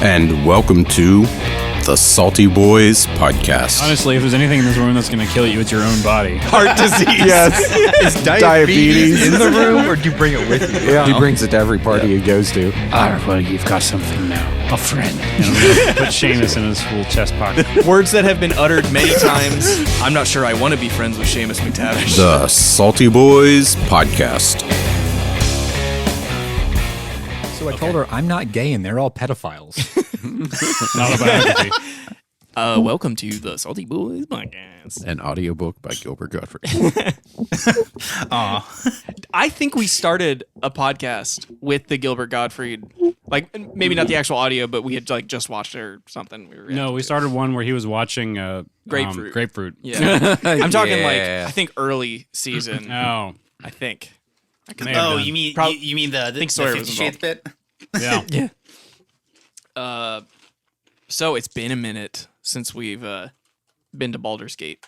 And welcome to the Salty Boys Podcast. Honestly, if there's anything in this room that's going to kill you, it's your own body. Heart disease. Yes. Is diabetes in the room, or do you bring it with you? Yeah. He brings it to every party he goes to. Well, you've got something now. A friend. Put Seamus in his full chest pocket. Words that have been uttered many times. I'm not sure I want to be friends with Seamus McTavish. The Salty Boys Podcast. So I told her I'm not gay and they're all pedophiles. Not a biography. Welcome to the Salty Boys Podcast. An audiobook by Gilbert Gottfried. I think we started a podcast with the Gilbert Gottfried. Like, maybe not the actual audio, but we had like just watched it or something. We started one where he was watching Grapefruit. Yeah. I'm talking like, I think early season. Oh. I think. Oh, you mean you mean the think Sawyer 50 was Shades bit? Yeah. Yeah. So it's been a minute since we've been to Baldur's Gate.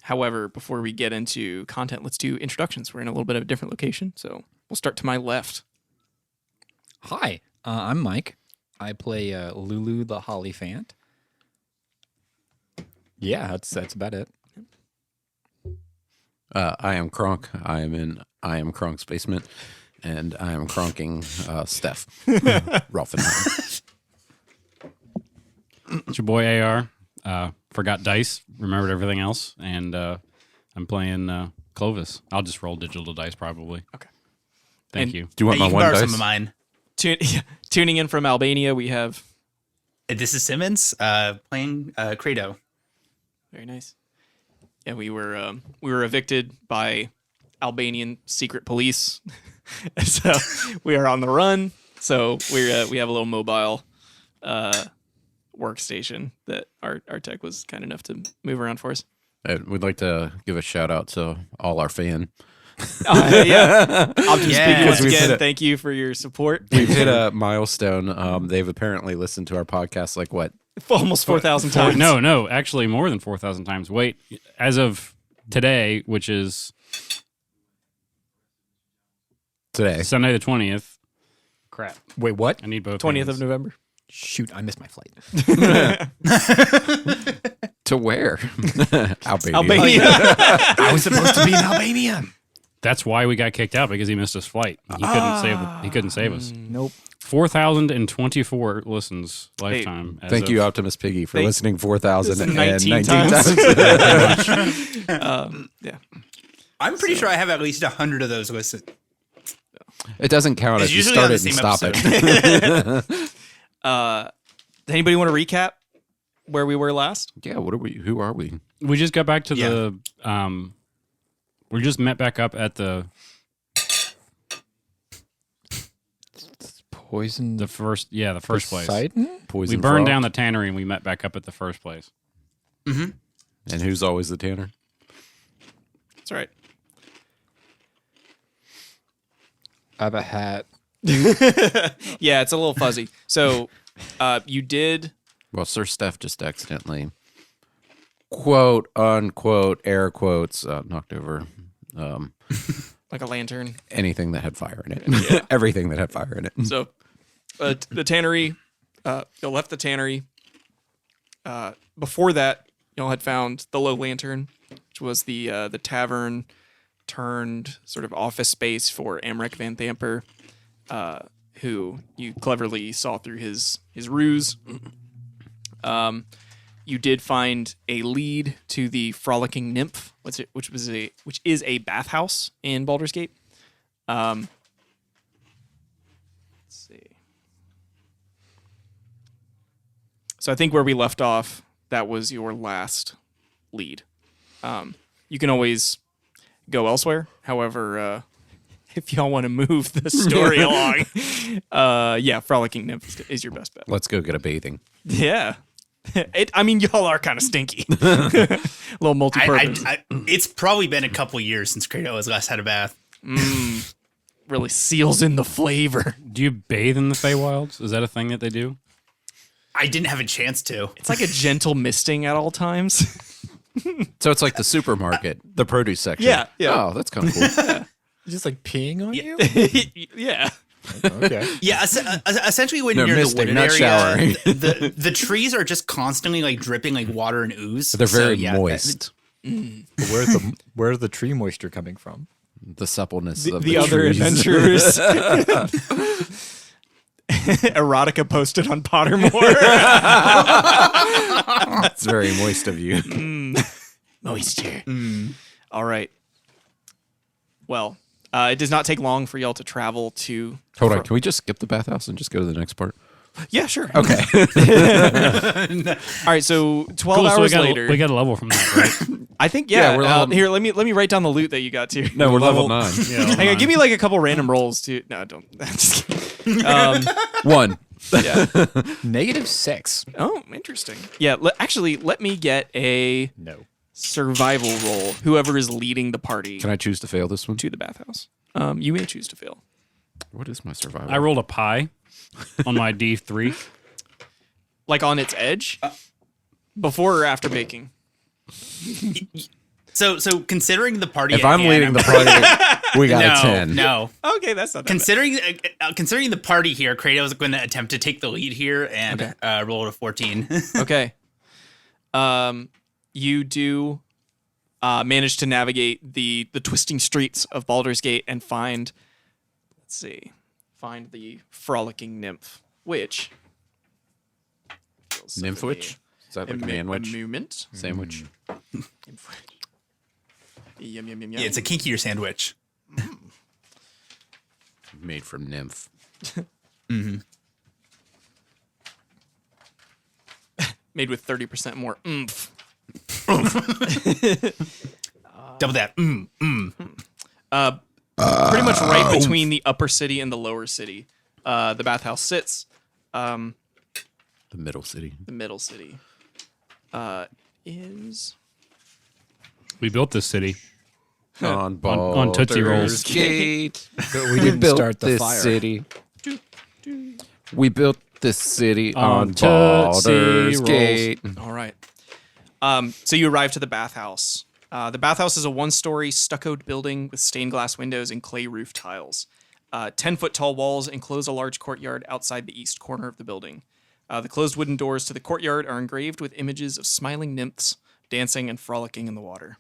However, before we get into content, let's do introductions. We're in a little bit of a different location, so we'll start to my left. Hi, I'm Mike. I play Lulu the Hollyphant. Yeah, that's about it. I am Kronk. I am Kronk's basement, and I am Kronking Steph. Rolfenheim. It's your boy AR. Forgot dice, remembered everything else, and I'm playing Clovis. I'll just roll digital dice probably. Okay. Thank And you. Do you want You my can one borrow dice? some of mine. Tuning in from Albania, we have... This is Simmons playing Credo. Very nice. Yeah, we were evicted by Albanian secret police, so we are on the run. So we have a little mobile workstation that our tech was kind enough to move around for us. We'd like to give a shout out to all our fan. Yeah, I'll just speak once We've hit again. it. Thank you for your support. We've hit a milestone. They've apparently listened to our podcast like what? Almost 4,000 times. No, actually more than 4,000 times. Wait, as of today, which is Today. Sunday the 20th. Crap. Wait, what? I need both 20th hands. of November. Shoot, I missed my flight. To where? Albania. Albania. I was supposed to be in Albania. That's why we got kicked out, because he missed his flight. He couldn't save us. Nope. 4,024 listens lifetime. as Thank of- you, Optimus Piggy, for Thank- listening 4,019 19 times. Yeah. I'm pretty sure I have at least 100 of those listed. It doesn't count It's if you usually start on it the and same stop it. Does anybody want to recap where we were last? Yeah, what are we? Who are we? We just got back to Yeah. the. We just met back up at the Poison first place. Poison We burned Frog? down the tannery and we met back up at the first place. And who's always the tanner? That's right. I have a hat. Yeah, it's a little fuzzy. So you did... Well, Sir Steph just accidentally, quote unquote, air quotes, knocked over like a lantern. anything that had fire in it. Everything that had fire in it. So the tannery, you left the tannery. Before that, y'all had found the low lantern, which was the tavern turned sort of office space for Amric Van Thamper, who you cleverly saw through his ruse. You did find a lead to the Frolicking Nymph, which is a bathhouse in Baldur's Gate. Let's see. So I think where we left off, that was your last lead. You can always go elsewhere. However, if y'all want to move the story along, Frolicking Nymph is your best bet. Let's go get a bathing. Yeah. Y'all are kind of stinky. A little multi-purpose. It's probably been a couple years since Credo has last had a bath. Really seals in the flavor. Do you bathe in the Feywilds? Is that a thing that they do? I didn't have a chance to. It's like a gentle misting at all times. So it's like the supermarket, the produce section. Yeah, yeah. Oh, that's kind of cool. Just like peeing on you? Yeah. Okay. Yeah, essentially when No, you're in the misting, wooded not area, showering. the trees are just constantly like dripping like water and ooze. They're very So, yeah, moist. But where's the tree moisture coming from? The suppleness of The other trees. adventurers. Erotica posted on Pottermore. It's very moist of you. Moisture. All right. Well, it does not take long for y'all to travel to. Hold on, can we just skip the bathhouse and just go to the next part? Yeah, sure. Okay. All right. So 12 Cool, so hours later, we got a level from that, right? I think Yeah, we're level- here, let me write down the loot that you got too. No, we're level 9. Yeah, Hang on, give me like a couple random rolls too. No, don't. I'm just kidding. 1. Yeah. -6. Oh, interesting. Yeah. Actually, let me get a No. survival roll. Whoever is leading the party Can I choose to fail this one? to the bathhouse. You may choose to fail. What is my survival? I rolled a pie on my D3. Like on its edge, before or after baking. So considering the party, If at I'm hand, leading the party, we got no, a 10. no. Okay, that's not that Considering the party here, Kratos is going to attempt to take the lead here and roll a 14. bad. Okay. You do manage to navigate the twisting streets of Baldur's Gate and find the frolicking nymph, which Nymph witch? Is that like a man witch? Moment. Sandwich? Yum, yum, yum, yum. Yeah, it's a kinkier sandwich. Made from nymph. Made with 30% more oomph. Double that. Pretty much right between the upper city and the lower city. The bathhouse sits. The middle city. The middle city is We built this city. On Tootsie Rolls. Gate. But we didn't built start the this fire. city. We built this city On on Tootsie Baldur's Rolls. Gate. all right. So you arrive to the bathhouse. The bathhouse is a one-story stuccoed building with stained glass windows and clay roof tiles. 10-foot tall walls enclose a large courtyard outside the east corner of the building. The closed wooden doors to the courtyard are engraved with images of smiling nymphs dancing and frolicking in the water.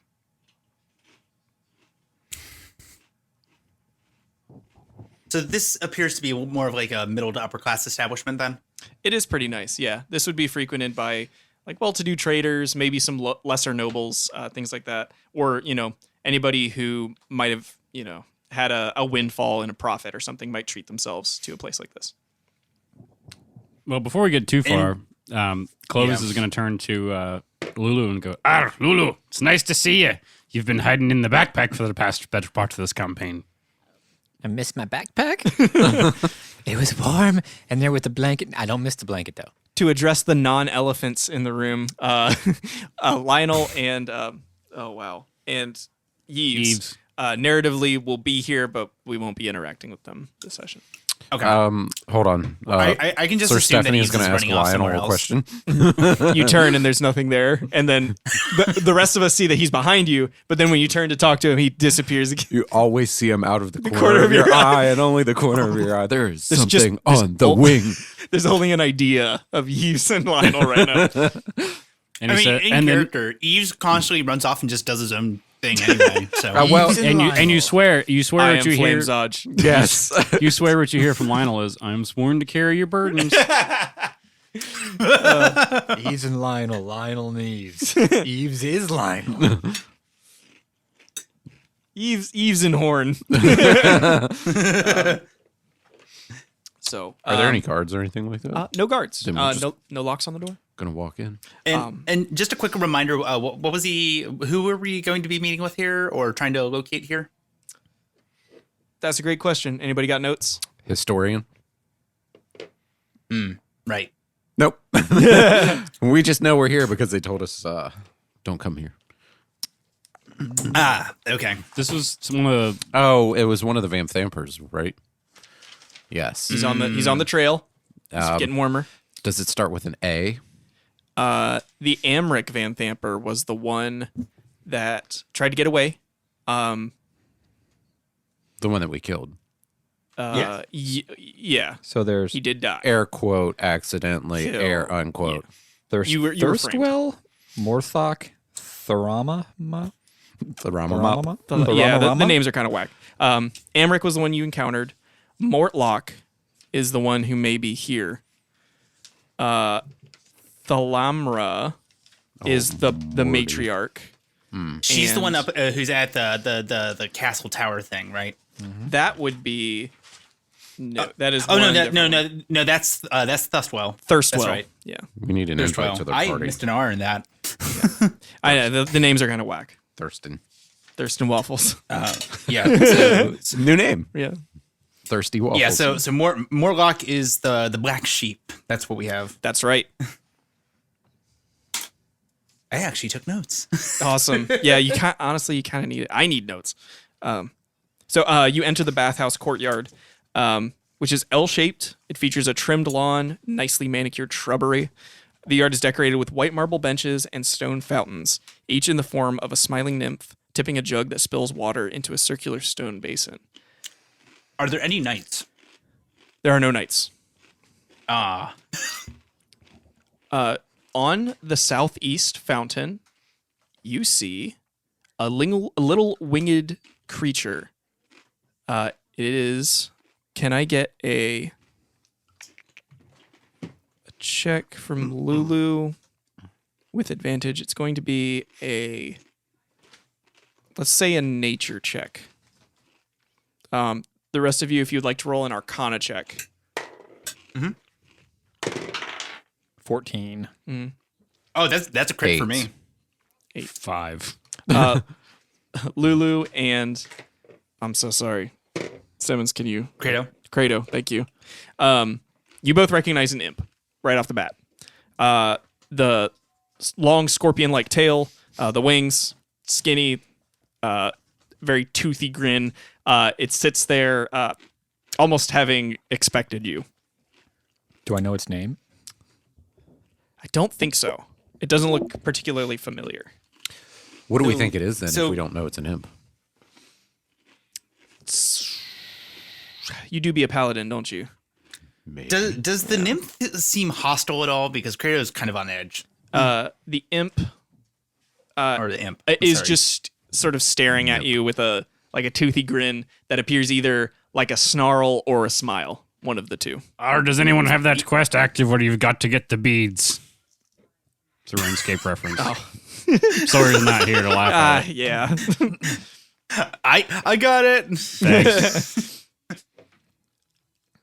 So this appears to be more of like a middle to upper class establishment then? It is pretty nice, yeah. This would be frequented by like well-to-do traders, maybe some lesser nobles, things like that, or anybody who might have had a windfall and a profit or something might treat themselves to a place like this. Well, before we get too far, Clovis is going to turn to Lulu and go, Lulu, it's nice to see you. You've been hiding in the backpack for the past better part of this campaign. I missed my backpack. It was warm, and there with the blanket. I don't miss the blanket though. To address the non-elephants in the room, Lionel and and Yves, narratively will be here, but we won't be interacting with them this session. Okay. Hold on. I can just Sir assume Stephanie that is going to ask running off Lionel somewhere a else. question. You turn and there's nothing there, and then the rest of us see that he's behind you. But then when you turn to talk to him, he disappears again. You always see him out of the corner, corner of of your your eye, and only the corner of your eye. There is There's just- something there's on the all- wing. There's only an idea of Yves and Lionel right now. And I he mean, said, in and then, character, Eves constantly runs off and just does his own thing anyway. So Well, and you swear I what am you hear. Flamezodge. yes. You swear what you hear from Lionel is, I am sworn to carry your burdens. Eves and Lionel. Lionel and Eves. Eves is Lionel. Eves and Horn. So, Are there any cards or anything like that? no guards. Then we'll just- No locks on the door. Gonna walk in. and just a quick reminder, what was who were we going to be meeting with here or trying to locate here? That's a great question. Anybody got notes? Historian. Right. Nope. We just know we're here because they told us don't come here. Okay. This was one of the Oh, it was one of the Vamthampers, right? Yes. He's on the trail. It's getting warmer. Does it start with an A? The Amric Vanthamper was the one that tried to get away. The one that we killed. Yeah. So there's He did die. Air quote accidentally, Kill. air unquote. there's You were framed. Thirstwell, Morthok, Thorama, The Rama. The names are kind of whack. Amric was the one you encountered. Mortlock is the one who may be here. Thalamra is the matriarch. She's the And one up who's at the castle tower thing, right? That would be no. That is Oh one no, different one. that's Thustwell. Thirstwell. That's right. Yeah, We need an invite to the I party. missed an R in that. I know the names are kind of whack. Thurston. Thurston Waffles. Yeah. So, New name. Yeah, Thirsty Waffles. yeah. So Morlock is the black sheep. That's what we have. that's right. I actually took notes. Awesome. Yeah, you kind honestly you kind of need it. I need notes. So you enter the bathhouse courtyard, which is L-shaped. It features a trimmed lawn, nicely manicured shrubbery. The yard is decorated with white marble benches and stone fountains, each in the form of a smiling nymph tipping a jug that spills water into a circular stone basin. Are there any knights? There are no knights. Ah, On the southeast fountain, you see a little winged creature. It is. Can I get a check from Lulu with advantage? It's going to be let's say a nature check. The rest of you, if you'd like to roll an Arcana check. 14. oh, that's a crit for me. 5. Lulu and I'm so sorry. Simmons, can you? Credo, thank you. You both recognize an imp right off the bat. The long scorpion-like tail, the wings, skinny, very toothy grin. It sits there, almost having expected you. Do I know its name? I don't think so. It doesn't look particularly familiar. What do we think it is then so- if we don't know it's an imp? You do be a paladin, don't you? Maybe. Does the nymph seem hostile at all? Because Kratos kind of on edge. The imp Or the imp. I'm is sorry. just sort of staring at you with a toothy grin that appears either like a snarl or a smile. One of the two. Or does anyone have that quest active where you've got to get the beads? It's a RuneScape reference. Sawyer's not here to laugh at it. Yeah. I got it. Thanks.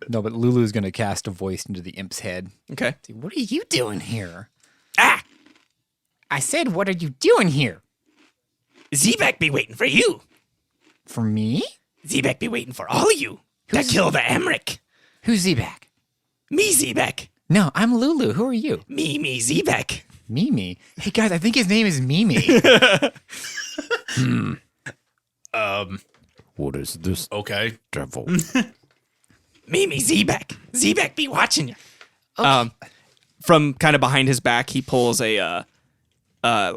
No, but Lulu's going to cast a voice into the imp's head. Okay. What are you doing here? Ah! I said, what are you doing here? Zebek be waiting for you. For me? Zebek be waiting for all of you to kill the Emmerich. Who's Zebak? Me, Zebek. No, I'm Lulu. Who are you? Me, Zebek. Mimi. Hey, guys, I think his name is Mimi. What is this Okay. devil? Me, Zebek. Zebek be watching you. From kind of behind his back, he pulls a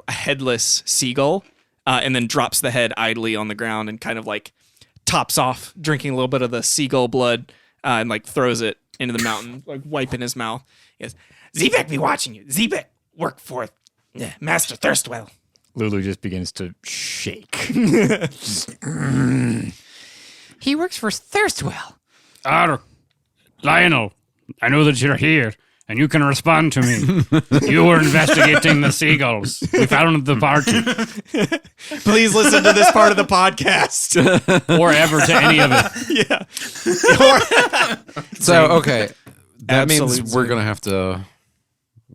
headless seagull and then drops the head idly on the ground and kind of like tops off, drinking a little bit of the seagull blood and like throws it into the mountain, like wiping his mouth. He goes, Zebek be watching you. Zebek work for Master Thirstwell. Lulu just begins to shake. He works for Thirstwell. Lionel, I know that you're here, and you can respond to me. You were investigating the seagulls. We found the party. please listen to this part of the podcast. Or ever to any of it. So, okay. That means Absolute we're zing. going to have to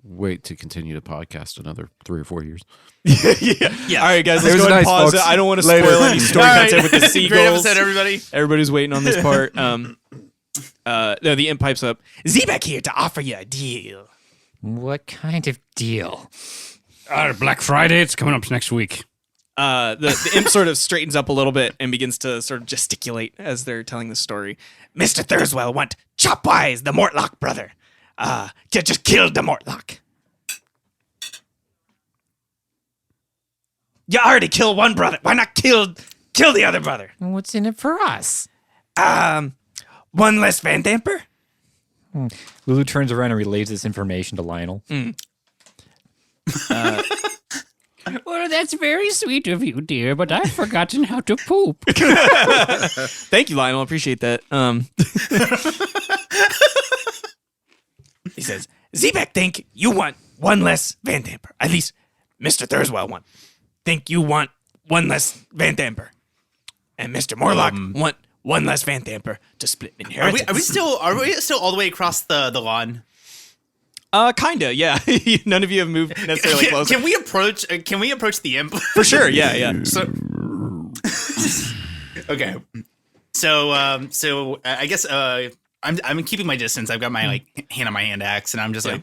wait to continue the podcast another 3 or 4 years. All right, guys, let's It was go ahead and nice, pause folks. it. I don't want to Later. spoil any story content with the Great seagulls. episode, everybody. Everybody's waiting on this part. No, the imp pipes up. Zebek here to offer you a deal. What kind of deal? Black Friday, it's coming up next week. The imp sort of straightens up a little bit and begins to sort of gesticulate as they're telling the story. Mr. Thurswell want Chopwise, the Mortlock brother. Just killed the Mortlock. You already killed one brother. Why not kill the other brother? What's in it for us? one less Van Damper? Lulu turns around and relays this information to Lionel. Well, that's very sweet of you, dear, but I've forgotten how to poop. Thank you, Lionel. I appreciate that. He says, Zebek think you want one less Van Damper. At least Mr. Thurswell think you want one less Van Damper. And Mr. Morlock want one less Van Damper to split inheritance. Are we still all the way across the lawn? Kinda, yeah. None of you have moved necessarily closer. Can we approach the imp? For sure, yeah. So, okay. So I guess I'm keeping my distance. I've got my hand on my hand axe, and I'm just like,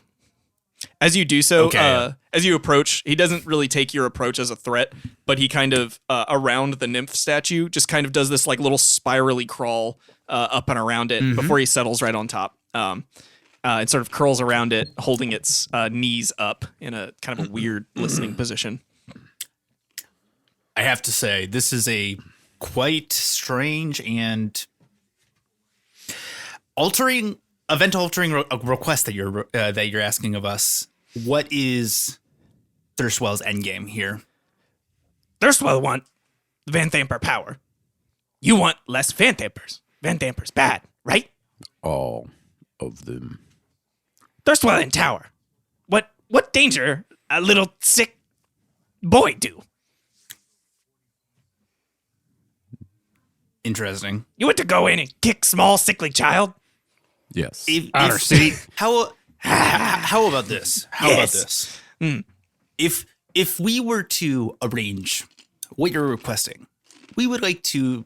As you do so, Okay. as you approach, he doesn't really take your approach as a threat, but he kind of, around the nymph statue, just kind of does this like little spirally crawl up and around it before he settles right on top. It sort of curls around it, holding its knees up in a kind of a weird listening position. I have to say, this is a quite strange and event-altering request that you're asking of us. What is Thirstwell's endgame here? Thurswell want Van Damper power. You want less Van Dampers. Van Damper's bad, right? All of them. Thurswell in tower. What danger a little sick boy do? Interesting. You want to go in and kick small sickly child? Yes. How about this? Yes. If we were to arrange what you're requesting, we would like to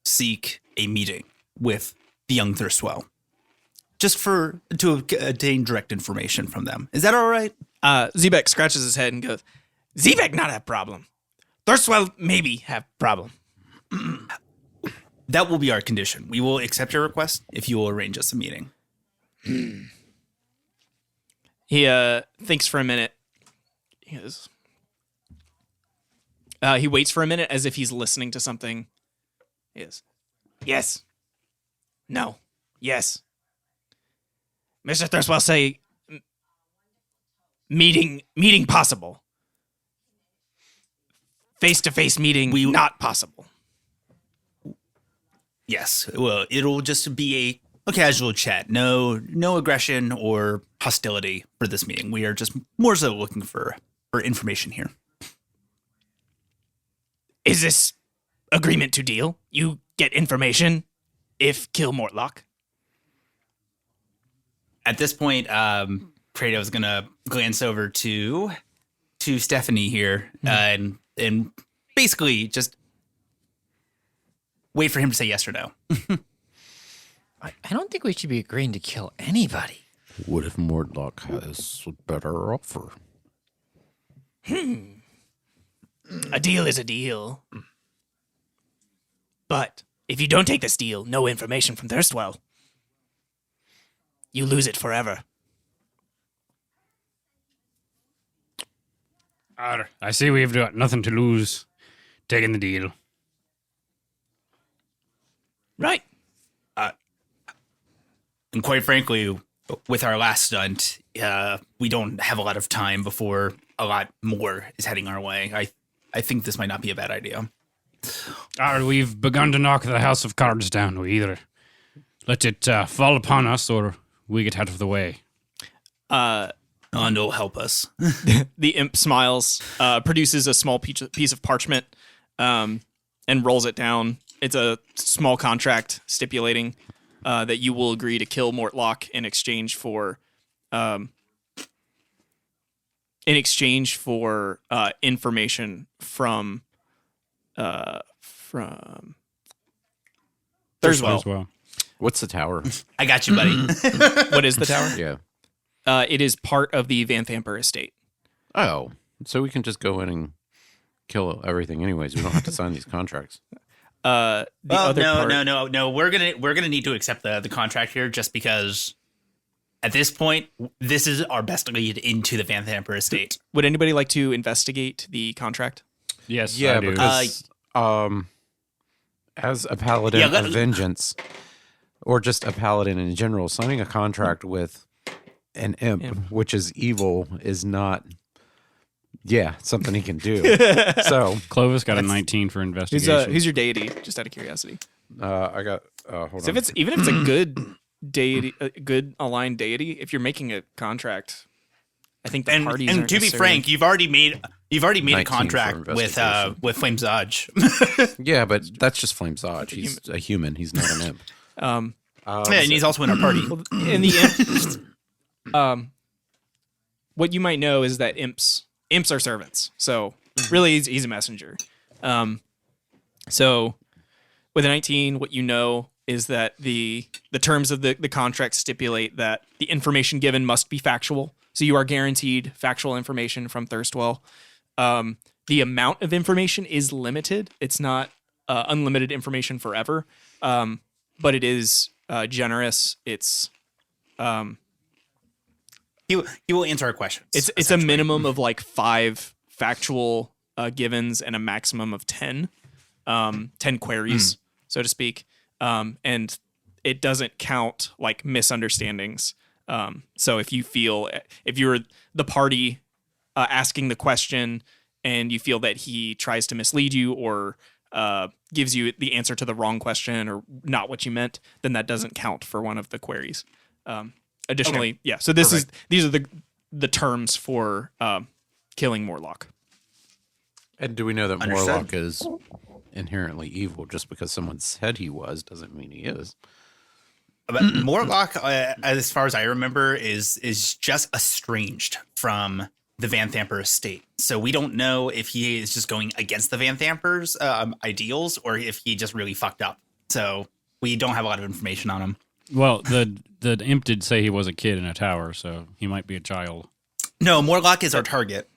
seek a meeting with the young Thirstwell, just to obtain direct information from them. Is that all right? Zebek scratches his head and goes, Zebek not have problem. Thurswell maybe have problem. That will be our condition. We will accept your request if you will arrange us a meeting. He thinks for a minute. He waits for a minute as if he's listening to something. He goes, Yes. No. Yes. Mr. Thurswell say meeting possible. Face-to-face meeting not possible. Yes. Well, it'll just be a casual chat. No aggression or hostility for this meeting. We are just more so looking for information here. Is this agreement to deal? You get information if kill Mortlock? At this point, Kratos is gonna glance over to Stephanie here and basically just wait for him to say yes or no. I don't think we should be agreeing to kill anybody. What if Mordlock has a better offer? A deal is a deal. But if you don't take this deal, no information from Thirstwell, you lose it forever. I see we've got nothing to lose taking the deal. Right. And quite frankly, with our last stunt, we don't have a lot of time before a lot more is heading our way. I think this might not be a bad idea. We've begun to knock the house of cards down. We either let it fall upon us or we get out of the way. And it'll help us. the imp smiles, produces a small piece of parchment, and rolls it down. It's a small contract stipulating that you will agree to kill Mortlock in exchange for information from Thurswell. What's the tower? I got you, buddy. What is the tower? Yeah. It is part of the Van Thamper estate. Oh, so we can just go in and kill everything anyways. We don't have to sign these contracts. No. We're gonna need to accept the contract here, just because at this point, this is our best lead into the Van Thamper estate. Would anybody like to investigate the contract? Yes, Yeah, I do. because as a paladin of vengeance, or just a paladin in general, signing a contract with an imp, which is evil, is not, something he can do. So Clovis got a 19 for investigation. Who's your deity? Just out of curiosity. I got, hold So on. even if it's a good deity, a good aligned deity, if you're making a contract, I think the parties And aren't to be necessarily- frank, you've already made a 19 contract for with investigation. Flame Zodge. Yeah, but that's just Flame Zodge. He's a human. He's not an imp. Yeah, and he's also in our party. in the imp, what you might know is that imps are servants. So really, he's a messenger. So with a 19, what you know is that the terms of the contract stipulate that the information given must be factual. So you are guaranteed factual information from Thirstwell. The amount of information is limited. It's not unlimited information forever, but it is generous. It's He will answer our questions. it's a minimum of like 5 factual givens and a maximum of 10 queries, so to speak. And it doesn't count like misunderstandings. So if you're the party asking the question and you feel that he tries to mislead you or gives you the answer to the wrong question or not what you meant, then that doesn't count for one of the queries. Additionally, so these are the terms for killing Morlock. And do we know that Understood. Morlock is inherently evil? Just because someone said he was doesn't mean he is. But Morlock, as far as I remember, is just estranged from the Van Thamper estate. So we don't know if he is just going against the Van Thamper's ideals or if he just really fucked up. So we don't have a lot of information on him. Well, the imp did say he was a kid in a tower, so he might be a child. No, Morlock is our target.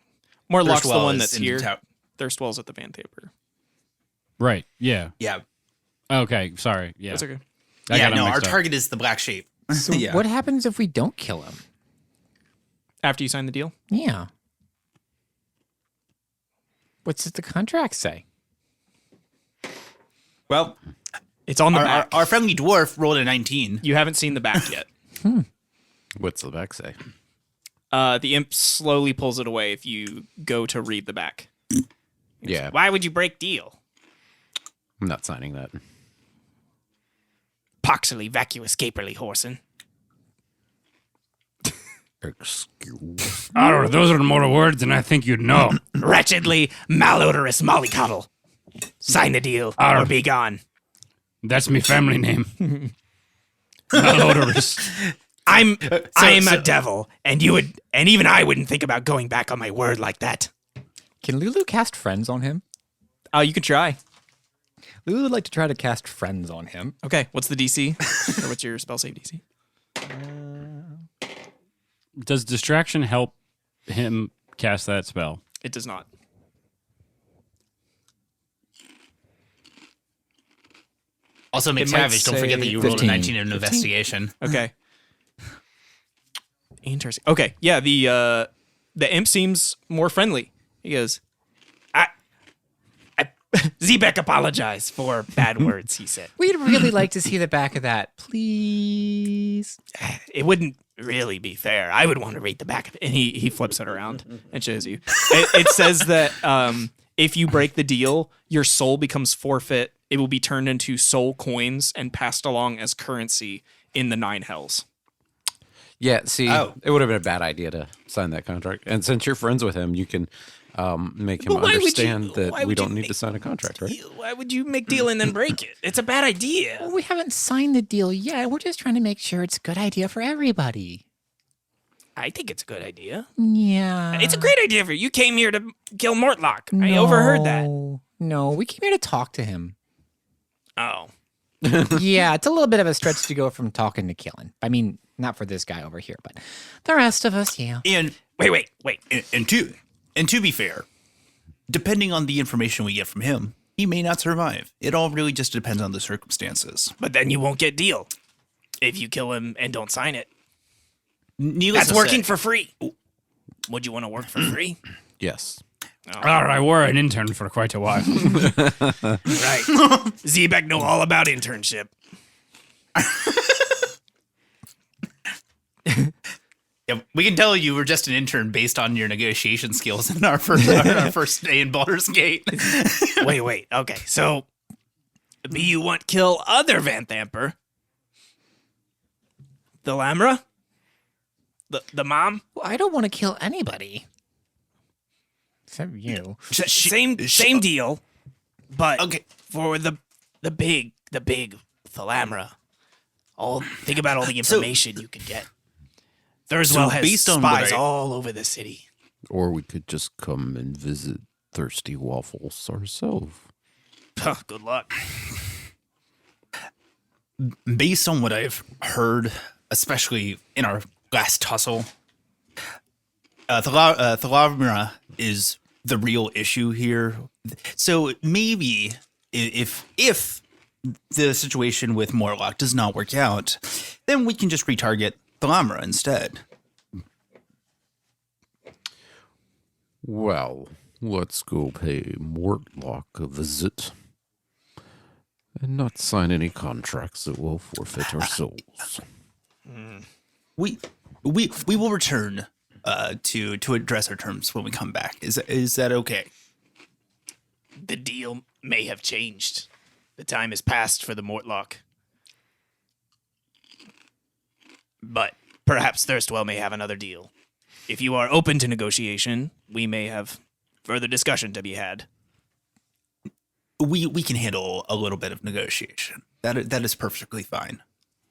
Morlock's the Thirstwell one is that's in the here. tower. Thirstwell's at the Van Thamper. Right. Yeah. Yeah. Okay. Sorry. Yeah. That's okay. I got 'em our mixed up. target is the Black Shape. So yeah. what happens if we don't kill him? After you sign the deal? Yeah. What's the contract say? Well, It's on the back. our friendly dwarf rolled a 19. You haven't seen the back yet. What's the back say? The imp slowly pulls it away if you go to read the back. Yeah, Why would you break deal? I'm not signing that. Poxily vacuous caperly horsin. Excuse. Oh, those are more words than I think you'd know. Wretchedly malodorous mollycoddle. Sign the deal or be gone. That's me family name. Malodorous. I'm a devil, and even I wouldn't think about going back on my word like that. Can Lulu cast friends on him? You could try. Lulu would like to try to cast friends on him. Okay, what's the DC? Or what's your spell save DC? Does distraction help him cast that spell? It does not. Also, It might McTavish, don't forget that say you rolled a 15. 19 in investigation. Okay. Interesting. Okay, yeah, the imp seems more friendly. He goes, Zebek apologize for bad words, he said. We'd really like to see the back of that, please. It wouldn't really be fair. I would want to read the back of it. and he flips it around and shows you. It says that if you break the deal, your soul becomes forfeit. It will be turned into soul coins and passed along as currency in the 9 hells. Yeah, see, Oh. it would have been a bad idea to sign that contract. And since you're friends with him, you can make him But why would you- understand why that we would you don't need make to sign a contract, right? Why would you make deal and then break it? It's a bad idea. Well, we haven't signed the deal yet. We're just trying to make sure it's a good idea for everybody. I think it's a good idea. Yeah. It's a great idea for you. You came here to kill Mortlock. I overheard that. No, we came here to talk to him. Oh. Yeah, it's a little bit of a stretch to go from talking to killing. I mean, not for this guy over here, but the rest of us, yeah. And Wait. and to be fair, depending on the information we get from him, he may not survive. It all really just depends on the circumstances. But then you won't get deal if you kill him and don't sign it. Needless That's to working say, for free. Would you want to work for free? Yes. I were an intern for quite a while. Right. Zebek know all about internship. Yeah, we can tell you were just an intern based on your negotiation skills in our first day in Baldur's Gate. Wait. Okay, so you want kill other Vanthamper? The Lamra? The mom? Well, I don't want to kill anybody. Except you. Same deal, but Okay. for the big Thalamra. Think about all the information you could get. Thurswell has based on what spies I- all over the city. Or we could just come and visit Thirsty Waffles ourselves. Good luck. Based on what I've heard, especially in our last tussle, Thalamra is the real issue here. So maybe if the situation with Morlock does not work out, then we can just retarget Thalamra instead. Well, let's go pay Mortlock a visit. And not sign any contracts that will forfeit our souls. We will return to address our terms when we come back. Is that okay? The deal may have changed. The time has passed for the Mortlock. But perhaps Thirstwell may have another deal. If you are open to negotiation, we may have further discussion to be had. We can handle a little bit of negotiation. That is perfectly fine.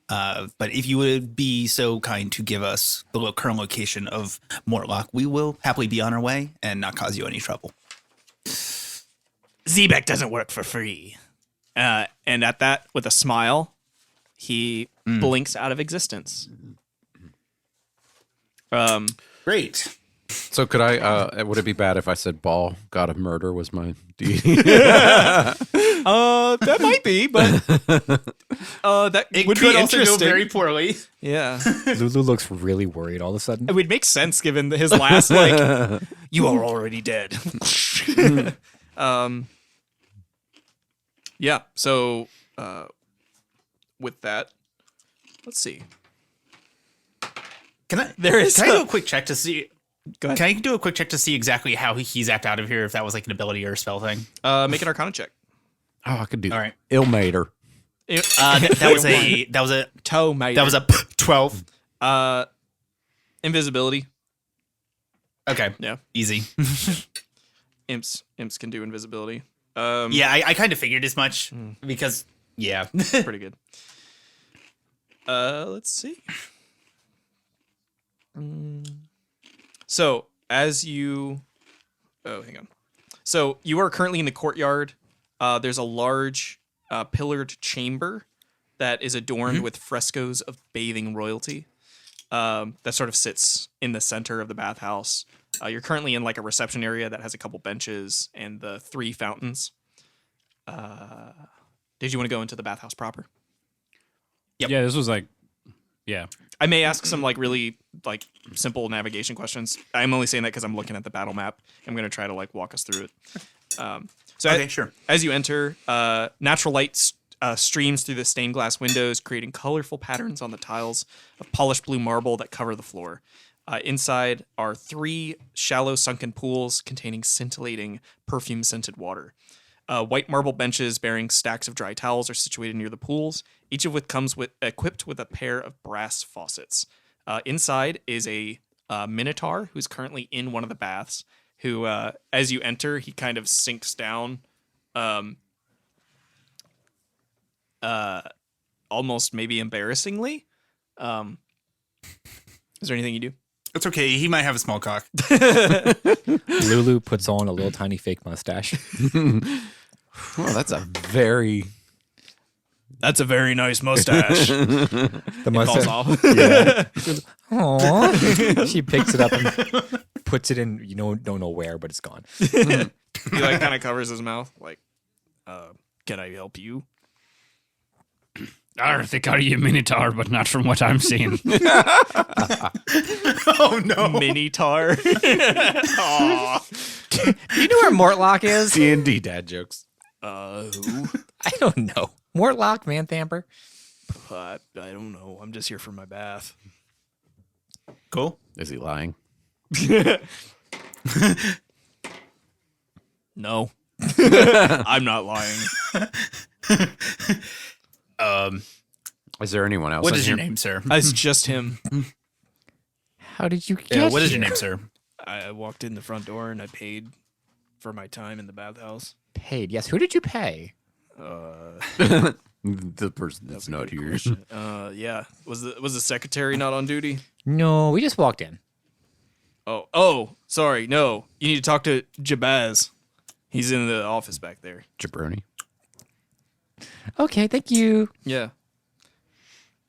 But if you would be so kind to give us the current location of Mortlock, we will happily be on our way and not cause you any trouble. Zebek doesn't work for free. And at that, with a smile, he blinks out of existence. Great. So could I, would it be bad if I said Ball, God of Murder was my deity? That might be, but that It would could be also interesting. go very poorly. Yeah, Lulu looks really worried all of a sudden. it would make sense given his last like. You are already dead. Yeah. So, with that, let's see. Can I There do a quick check to see? Go ahead. Can I do a quick check to see exactly how he's zapped out of here? If that was like an ability or a spell thing. Make an Arcana check. Oh, I could do All right. Illmater. That was a Toe, mate. 12. Invisibility. Okay. Yeah. Easy. Imps can do invisibility. Yeah, I kind of figured as much because yeah. Pretty good. Let's see. So as you, hang on. So you are currently in the courtyard. There's a large pillared chamber that is adorned with frescoes of bathing royalty. That sort of sits in the center of the bathhouse. You're currently in like a reception area that has a couple benches and the 3 fountains. Did you want to go into the bathhouse proper? Yep. Yeah, this was like, yeah. I may ask some like really like simple navigation questions. I'm only saying that because I'm looking at the battle map. I'm going to try to like walk us through it. So Okay, sure. As you enter, natural light streams through the stained glass windows, creating colorful patterns on the tiles of polished blue marble that cover the floor. Inside are 3 shallow sunken pools containing scintillating perfume-scented water. White marble benches bearing stacks of dry towels are situated near the pools, each of which comes equipped with a pair of brass faucets. Inside is a minotaur who's currently in one of the baths, who, as you enter, he kind of sinks down, almost maybe embarrassingly. Is there anything you do? It's okay. He might have a small cock. Lulu puts on a little tiny fake mustache. Well, that's a very nice mustache. The Falls mustache. off. Aww. She picks it up and puts it in. You don't know where, but it's gone. He like kind of covers his mouth, like, Can I help you? They call you Minotaur, but not from what I'm seeing. Oh no. mini-tar. Aw. Do you know where Mortlock is? D&D dad jokes. Who? I don't know. Mortlock, Vanthamper. I don't know. I'm just here for my bath. Cool. Is he lying? No. I'm not lying. Is there anyone else? What in is your here? name, sir? It's just him. How did you get Yeah, what is here? your name, sir? I walked in the front door and I paid for my time in the bathhouse. Paid. Yes. Who did you pay? The person that's not here. Yeah. Was the secretary not on duty? No, we just walked in. Oh, sorry. No, you need to talk to Jabaz. He's in the office back there. Jabroni. Okay, thank you. Yeah.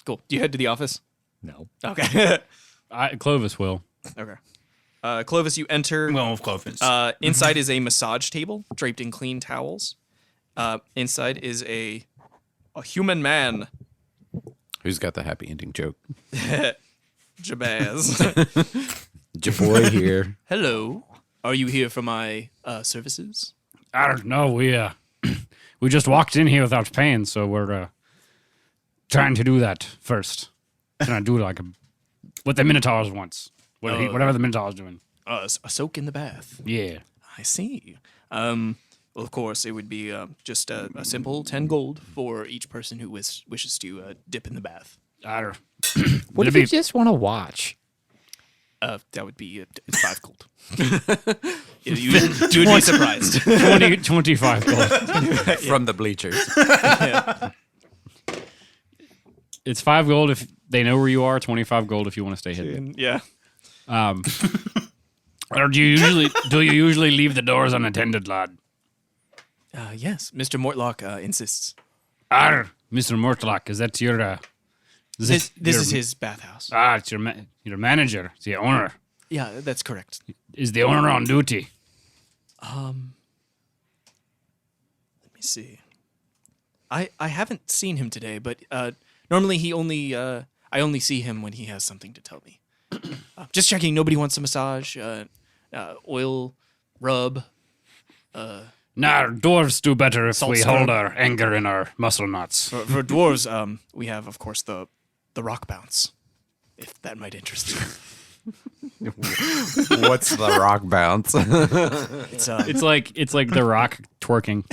Cool. Do you head to the office? No. Okay. Clovis will. Okay. Clovis, you enter. Well, of Clovis. Inside is a massage table draped in clean towels. Inside is a human man, Who's got the happy ending joke? Jabaz. Jaboy here. Hello. Are you here for my services? I don't know. We just walked in here without paying, so we're trying to do that first. Trying to do like what the Minotaurs wants. Whatever the Minotaur's doing. A soak in the bath. Yeah. I see. Well, of course, it would be just a simple 10 gold for each person who wishes to dip in the bath. I don't. What if It'd you just want to watch? That would be 5 gold. you would be surprised. 25 gold. From the bleachers. It's 5 gold if they know where you are. 25 gold if you want to stay hidden. Yeah. Or do you usually leave the doors unattended, lad? Yes, Mr. Mortlock insists. Mr. Mortlock, is that your? This is his bathhouse. It's your manager, it's the owner. Yeah, that's correct. Is the owner on duty? Let me see. I haven't seen him today, but normally I only see him when he has something to tell me. Just checking. Nobody wants a massage, oil, rub. Nah, dwarves do better if Salt we stone. hold our anger in our muscle knots. For dwarves, we have, of course, the rock bounce, if that might interest you. What's the rock bounce? It's It's like the Rock twerking.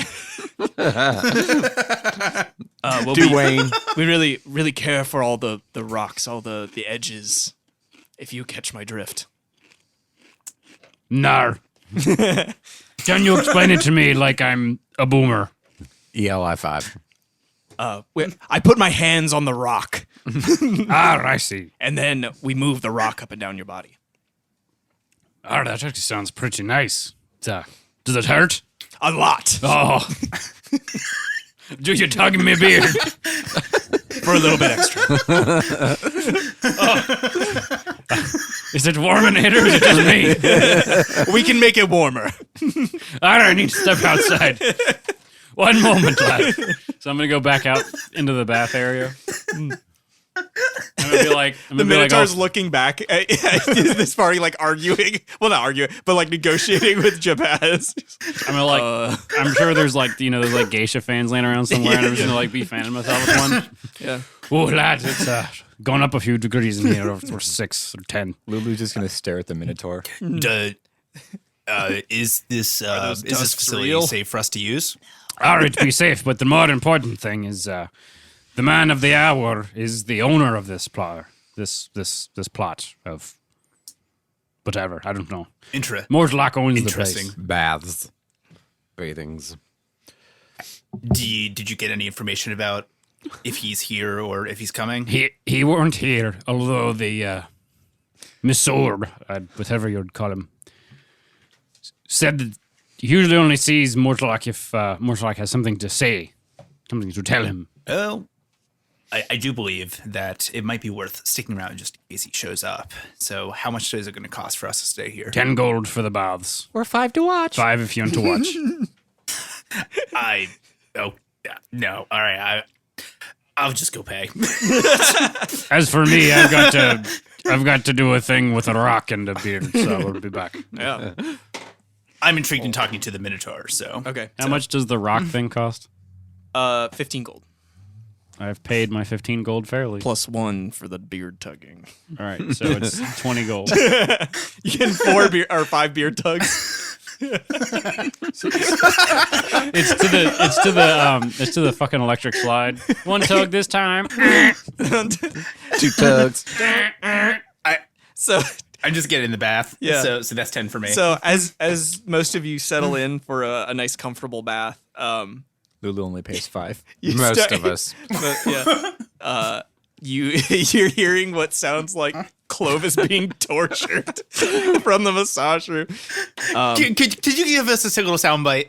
well, Dwayne. we really care for all the rocks, all the edges. If you catch my drift. Nar. Can you explain it to me like I'm a boomer? ELI 5. I put my hands on the rock, I see. and then we move the rock up and down your body. That actually sounds pretty nice. Does it hurt? A lot. Oh. Do you tug me beard? For a little bit extra. Is it warm in here or is it just me? We can make it warmer. I need to step outside. One moment, lad. So I'm gonna go back out into the bath area. I'm gonna be like, The Minotaur's looking back at this party, like arguing. Well, not arguing, but like negotiating with Jabaz. I'm gonna like, I'm sure there's like, there's like geisha fans laying around somewhere, and I'm just gonna like be fanning myself with one. Yeah. Oh, lad, it's gone up a few degrees in here, or 6 or 10. Lulu's just gonna stare at the Minotaur. Is this those tusks facility real? safe for us to use? All right, to be safe, but the more important thing is the man of the hour is the owner of this plot. This plot of whatever, I don't know. Mortlock owns the Interesting. place. Baths. Bathings. Did you get any information about if he's here or if he's coming? He weren't here, although the Misor, whatever you'd call him, said that he usually only sees Mortlock if Mortlock has something to say, something to tell him. Oh, I do believe that it might be worth sticking around just in case he shows up. So how much is it going to cost for us to stay here? 10 gold for the baths. Or 5 to watch. 5 if you want to watch. No. All right. I'll just go pay. As for me, I've got to do a thing with a rock and a beard, so we'll be back. Yeah. I'm intrigued in talking to the Minotaur. So Okay. How much does the rock thing cost? 15 gold. I've paid my 15 gold fairly. +1 for the beard tugging. All right, so it's 20 gold. You get 4 beer or 5 beard tugs. It's to the fucking electric slide. One tug this time. 2 tugs. So I just get in the bath. Yeah. So that's 10 for me. So as most of you settle in for a nice comfortable bath, Lulu only pays 5. you Most start- of us. yeah, you're hearing what sounds like Clovis being tortured from the massage room. Could you give us a little soundbite?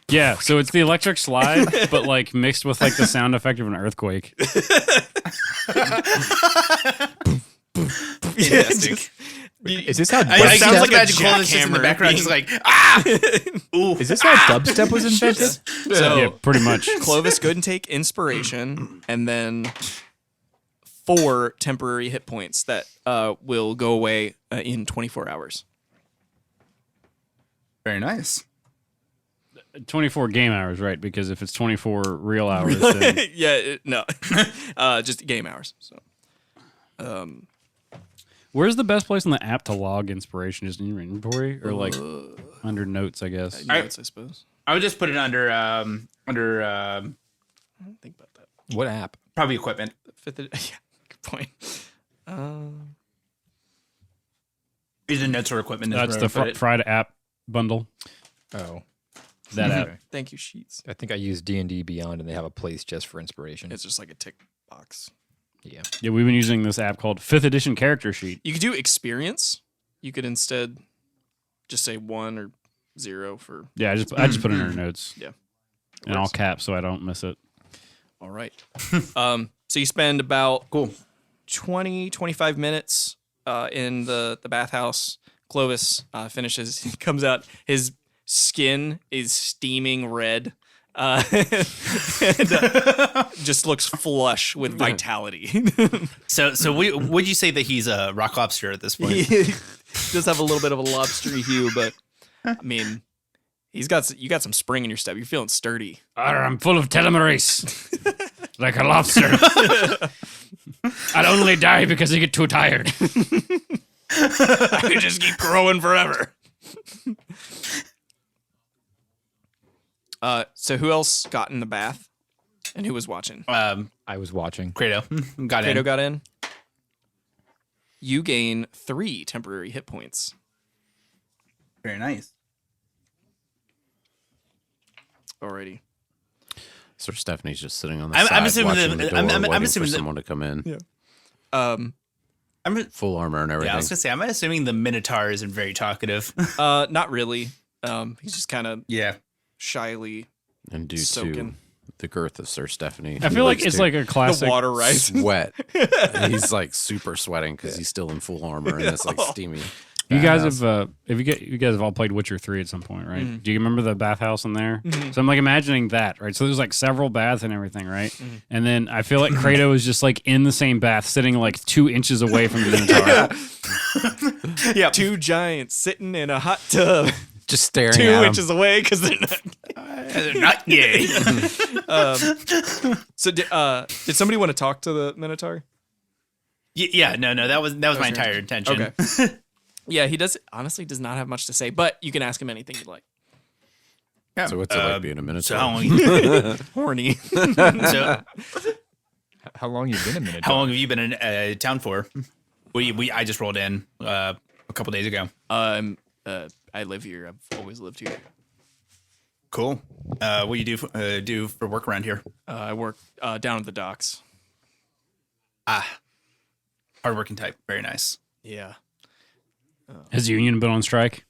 Yeah, so it's the electric slide, but like mixed with like the sound effect of an earthquake. Fantastic. Is this how I dubstep? sounds like a imagine Clovis just in the jackhammer background, being- just like, ah! Ooh. Is this how dubstep was invented? So Yeah, pretty much. Clovis, go ahead and take inspiration, and then 4 temporary hit points that will go away in 24 hours. Very nice. 24 game hours, right? Because if it's 24 real hours, then No, just game hours. So. where's the best place on the app to log inspiration? Just in your inventory or like under notes, I guess. Notes, I suppose. I would just put it under I don't think about that. What app? probably equipment. Yeah, good point. Either notes or equipment. is That's where I the would put it. Fried app bundle. Oh. That app. Okay. Thank you, Sheets. I think I use D&D Beyond, and they have a place just for inspiration. It's just like a tick box. Yeah. Yeah, we've been using this app called 5th Edition Character Sheet. You could do experience. You could instead just say 1 or 0 for. Yeah, I just put it in our notes. Yeah. In all caps so I don't miss it. All right. So you spend about Cool. 20, 25 minutes in the bathhouse. Clovis finishes. He comes out. His skin is steaming red. And, just looks flush with vitality. So would you say that he's a rock lobster at this point? He does have a little bit of a lobstery hue, but I mean, you got some spring in your step. You're feeling sturdy. I'm full of telomerase. Like a lobster. I'd only die because I get too tired. I could just keep growing forever. So who else got in the bath, and who was watching? I was watching. Credo got Kato in. got in. You gain 3 temporary hit points. Very nice. Alrighty. So Stephanie's just sitting on the I'm side assuming watching that- the door, I'm waiting assuming for that- someone to come in. Yeah. Full armor and Yeah, I everything. was gonna say I'm assuming the Minotaur isn't very talkative. Not really. He's just kind of Yeah. shyly and due soaking. to the girth of Sir Stephanie. I feel like it's like a classic. The water rising. sweat. He's like super sweating because he's still in full armor and it's like steamy. You guys bathhouse. have you guys have all played Witcher 3 at some point, right? Do you remember the bathhouse in there? So I'm like imagining that, right? So there's like several baths and everything, right? And then I feel like Kratos is just like in the same bath, sitting like 2 inches away from the Minotaur. Yeah. 2 giants sitting in a hot tub just staring 2 at him. inches away because they're not. They're not gay. So did somebody want to talk to the Minotaur? Yeah, no, that was my entire intention. Okay. Yeah, he does not have much to say, but you can ask him anything you'd like. So what's it like being a minotaur? So how long? Horny. So How long you been a minute? how long have you been in town for? I just rolled in a couple days ago. I live here. I've always lived here. Cool. What do you do for work around here? I work down at the docks. Hardworking type. Very nice. Yeah. Has the union been on strike?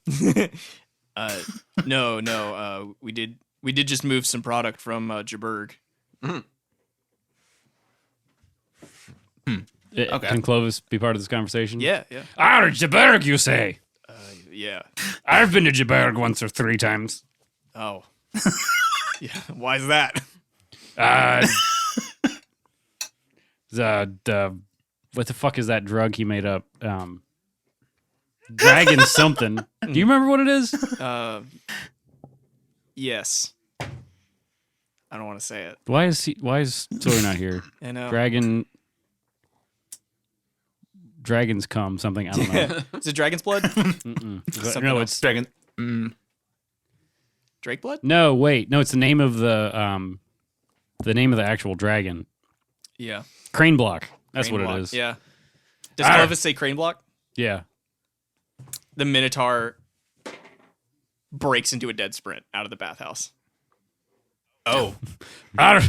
No. We did just move some product from Jaburg. Okay. Can Clovis be part of this conversation? Yeah. Jaberg, you say? Yeah. I've been to Jaberg once or 3 times. Oh. Yeah. Why is that? The what the fuck is that drug he made up? Dragon something. Do you remember what it is? Yes. I don't want to say it. Why is Sawyer not here? I know. Dragons come something. I don't know. Is it dragon's blood? But no, it's Dragon. Drake blood? no. Wait, no. It's the name of the actual dragon. Yeah. Crane block. That's Crane what block. it is. Yeah. Does Clovis say crane block? Yeah. The Minotaur breaks into a dead sprint out of the bathhouse. Oh, Arr!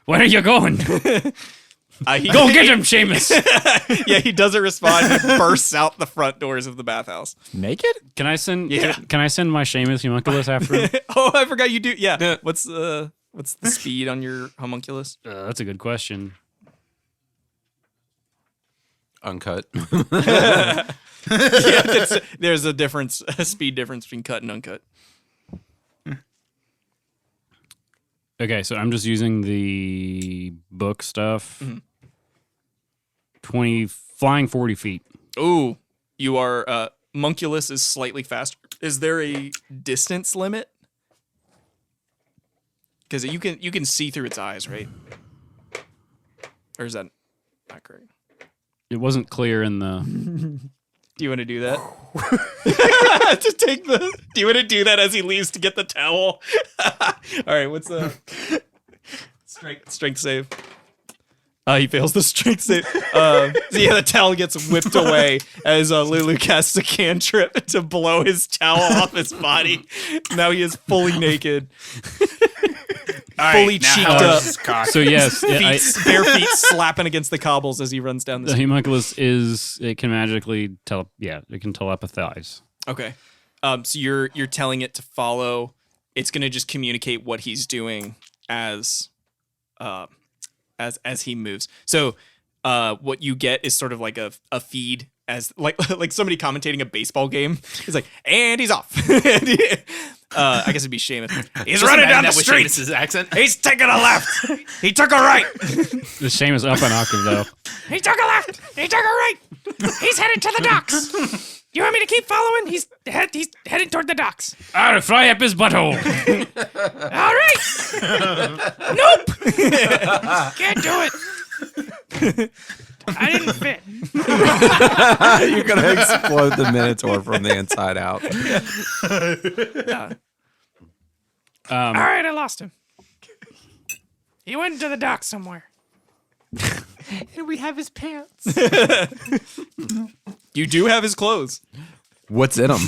Where are you going? He, Go get him, Seamus. Yeah, he doesn't respond. He bursts out the front doors of the bathhouse. Naked? Can I send? Yeah. Can I send my Seamus homunculus after him? Oh, I forgot you do. Yeah. What's the speed on your homunculus? That's a good question. Uncut. There's a speed difference between cut and uncut. Okay, so I'm just using the book stuff. 40 feet. Ooh, you are. Munculus is slightly faster. Is there a distance limit? Because you can see through its eyes, right? Or is that not correct? It wasn't clear in the. Do you want to do that? Do you want to do that as he leaves to get the towel? All right, what's the strength save? He fails the strength save. So yeah, the towel gets whipped away as Lulu casts a cantrip to blow his towel off his body. Now he is fully naked. Fully cheeked up. So yes, Bare feet slapping against the cobbles as he runs down the the street. homunculus it can magically it can telepathize. Okay. So you're telling it to follow. It's gonna just communicate what he's doing as he moves. So what you get is sort of like a feed as like somebody commentating a baseball game. It's like, and he's off. I guess it'd be Seamus. He's running down the street. Seamus' accent. He's taking a left. He took a right. The Seamus up an octave though. He took a left. He took a right. He's headed to the docks. You want me to keep following? He's heading toward the docks. Fry up his butthole. All right. Nope. Can't do it. I didn't fit. You're gonna explode the Minotaur from the inside out. All right, I lost him. He went to the docks somewhere. And we have his pants. You do have his clothes. What's in them?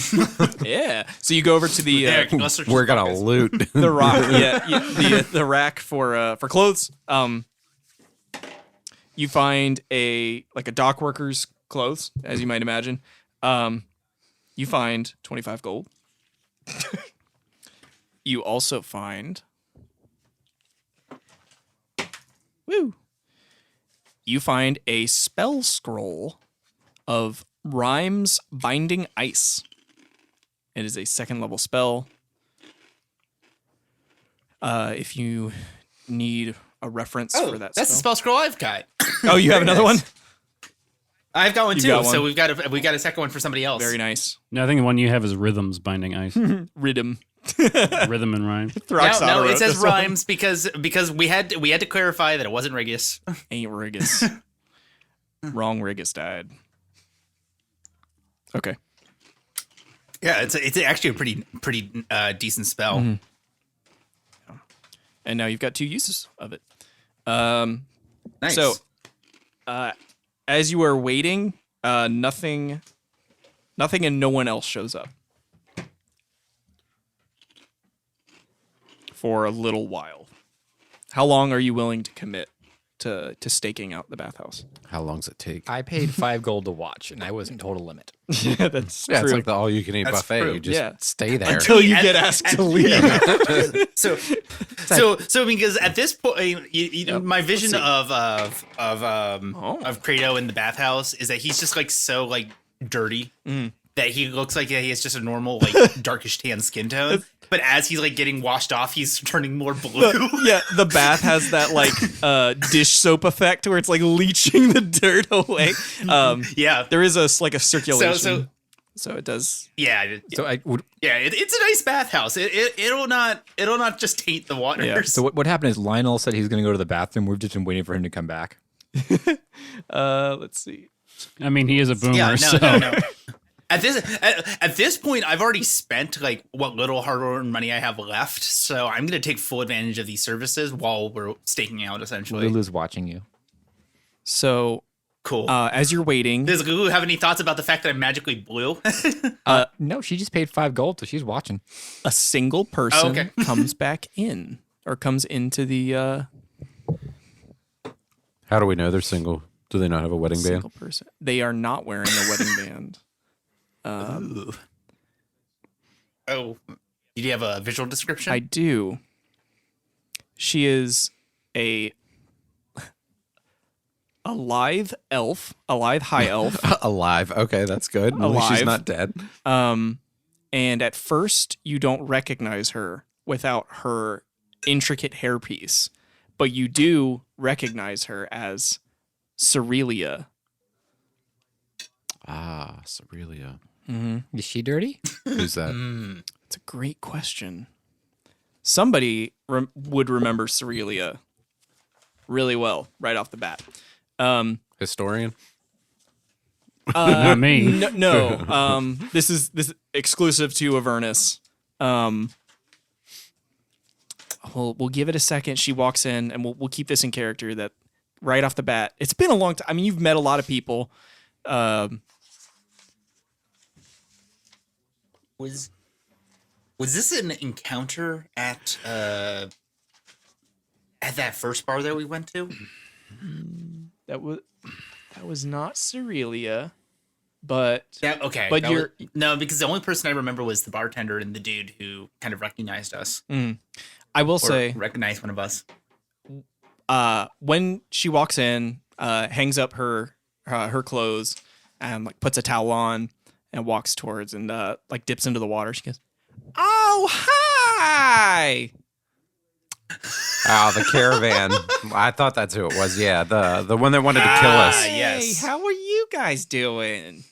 Yeah. So you go over to the We're gonna loot. the rock. The rack for clothes. You find a dock worker's clothes, as you might imagine. You find 25 gold. You also find you find a spell scroll of Rhymes Binding Ice. It is a 2nd level spell. If you need a reference for that That's the spell scroll I've got. Oh, you have another one? I've got one You've too. got one. So we've got a second one for somebody else. Very nice. No, I think the one you have is Rhythms Binding Ice. Rhythm. Rhythm and rhyme. No, it says rhymes because we had to clarify that it wasn't Rigus. Ain't Rigus. Wrong Rigus died. Okay. Yeah, it's actually a pretty decent spell. Mm-hmm. And now you've got 2 uses of it. Nice. So, as you are waiting, nothing and no one else shows up for a little while. How long are you willing to commit to staking out the bathhouse? How long's it take? I paid 5 gold to watch, and I wasn't total limit. Yeah, that's Yeah, true. it's like the all-you-can-eat That's buffet. true. You just Yeah. stay there. Until you get asked to leave. So because at this point, my vision of Credo in the bathhouse is that he's just like so like dirty that he looks like he has just a normal like darkish tan skin tone. But as he's like getting washed off, he's turning more blue. Yeah, the bath has that like dish soap effect where it's like leaching the dirt away. Yeah. There is a circulation. So it does. Yeah. So I would. It's a nice bathhouse. It'll not just taint the waters. Yeah. So what happened is Lionel said he's going to go to the bathroom. We've just been waiting for him to come back. Let's see. I mean, he is a boomer, Yeah, so no. At this point, I've already spent like what little hard-earned money I have left, so I'm going to take full advantage of these services while we're staking out. Essentially, Lulu's watching you. So cool. as you're waiting, Does Lulu have any thoughts about the fact that I'm magically blue? No, she just paid 5 gold, so she's watching. a single person Oh, okay. comes back in or comes into the How do we know they're single? Do they not have a wedding band? single person. They are not wearing a wedding band. Ooh. Oh, did you have a visual description? I do. She is a lithe elf, a lithe high elf. Alive. Okay, that's good. At least she's Alive. not dead. And at first you don't recognize her without her intricate hairpiece, but you do recognize her as Cerelia. Ah, Cerelia. Is she dirty? Who's that? It's a great question. Somebody would remember Cerelia really well right off the bat. Historian? not me. No. This is exclusive to Avernus. We'll give it a second. She walks in, and we'll keep this in character. That right off the bat, it's been a long time. I mean, you've met a lot of people. Was this an encounter at that first bar that we went to? That was not Cerelia, but Yeah, okay. But that you're- no, because the only person I remember was the bartender and the dude who kind of recognized us. I will Or say, recognized one of us. when she walks in, hangs up her clothes and like puts a towel on and walks towards and like dips into the water. She goes, "Oh, hi!" Oh, the caravan. I thought that's who it was. Yeah, the one that wanted to kill us. Yes. Hey, how are you guys doing?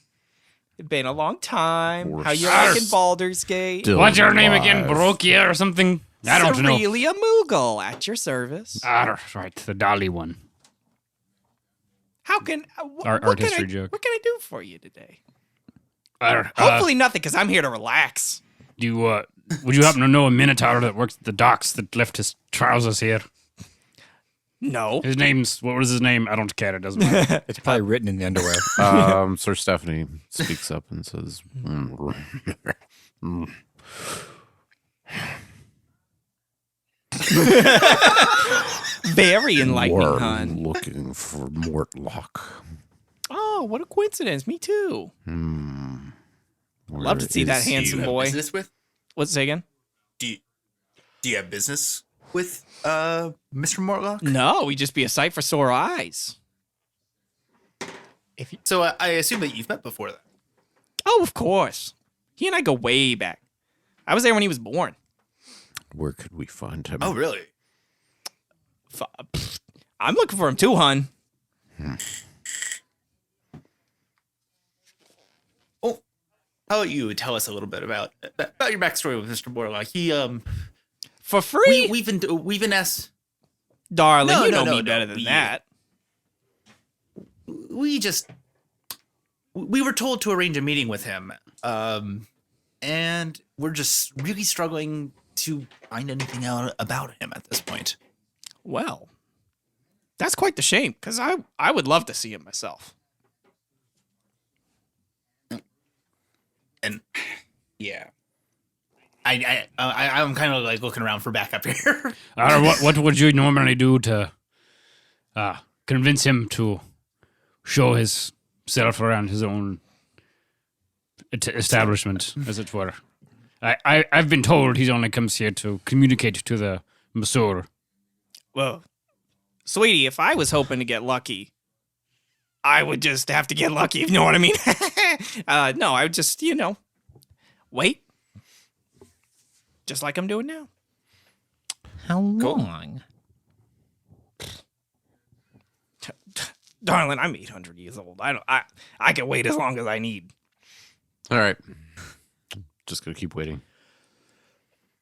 It's been a long time. We're How you s- liking Baldur's Gate? Still What's your name again? alive. Barokia or something? I don't know. Cerelia Moogle at your service. Right, the Dolly one. How can Art what can history I, joke. What can I do for you today? Hopefully, Hopefully nothing, because I'm here to relax. do you, would you happen to know a Minotaur that works at the docks that left his trousers here? No. His name's, what was his name? I don't care. It doesn't matter. It's probably written in the underwear. Sir Stephanie speaks up and says, Very enlightening, "We're hon. looking for Mortlock. Oh, what a coincidence. Me too. Love to see that is handsome Do you have boy. business with? What's say again? Do you have business with Mr. Mortlock? No, we just be a sight for sore eyes. So I assume that you've met before then. Oh, of course. He and I go way back. I was there when he was born. Where could we find him? Oh, really? I'm looking for him too, hon. Oh, how about you tell us a little bit about your backstory with Mr. Mortlock? He For free? we've been asked. Darling, No, you no, know me no, better no, than that. We were told to arrange a meeting with him, and we're just really struggling to find anything out about him at this point. Well, that's quite the shame, because I would love to see him myself. And yeah, I'm kind of like looking around for backup here. What would you normally do to convince him to show himself around his own establishment, as it were? I've been told he only comes here to communicate to the Masseur. Well, sweetie, if I was hoping to get lucky, I would just have to get lucky, if you know what I mean. No, I would just, wait. Just like I'm doing now. How long? Darling, I'm 800 years old. I can wait as long as I need. All right. Just gonna keep waiting.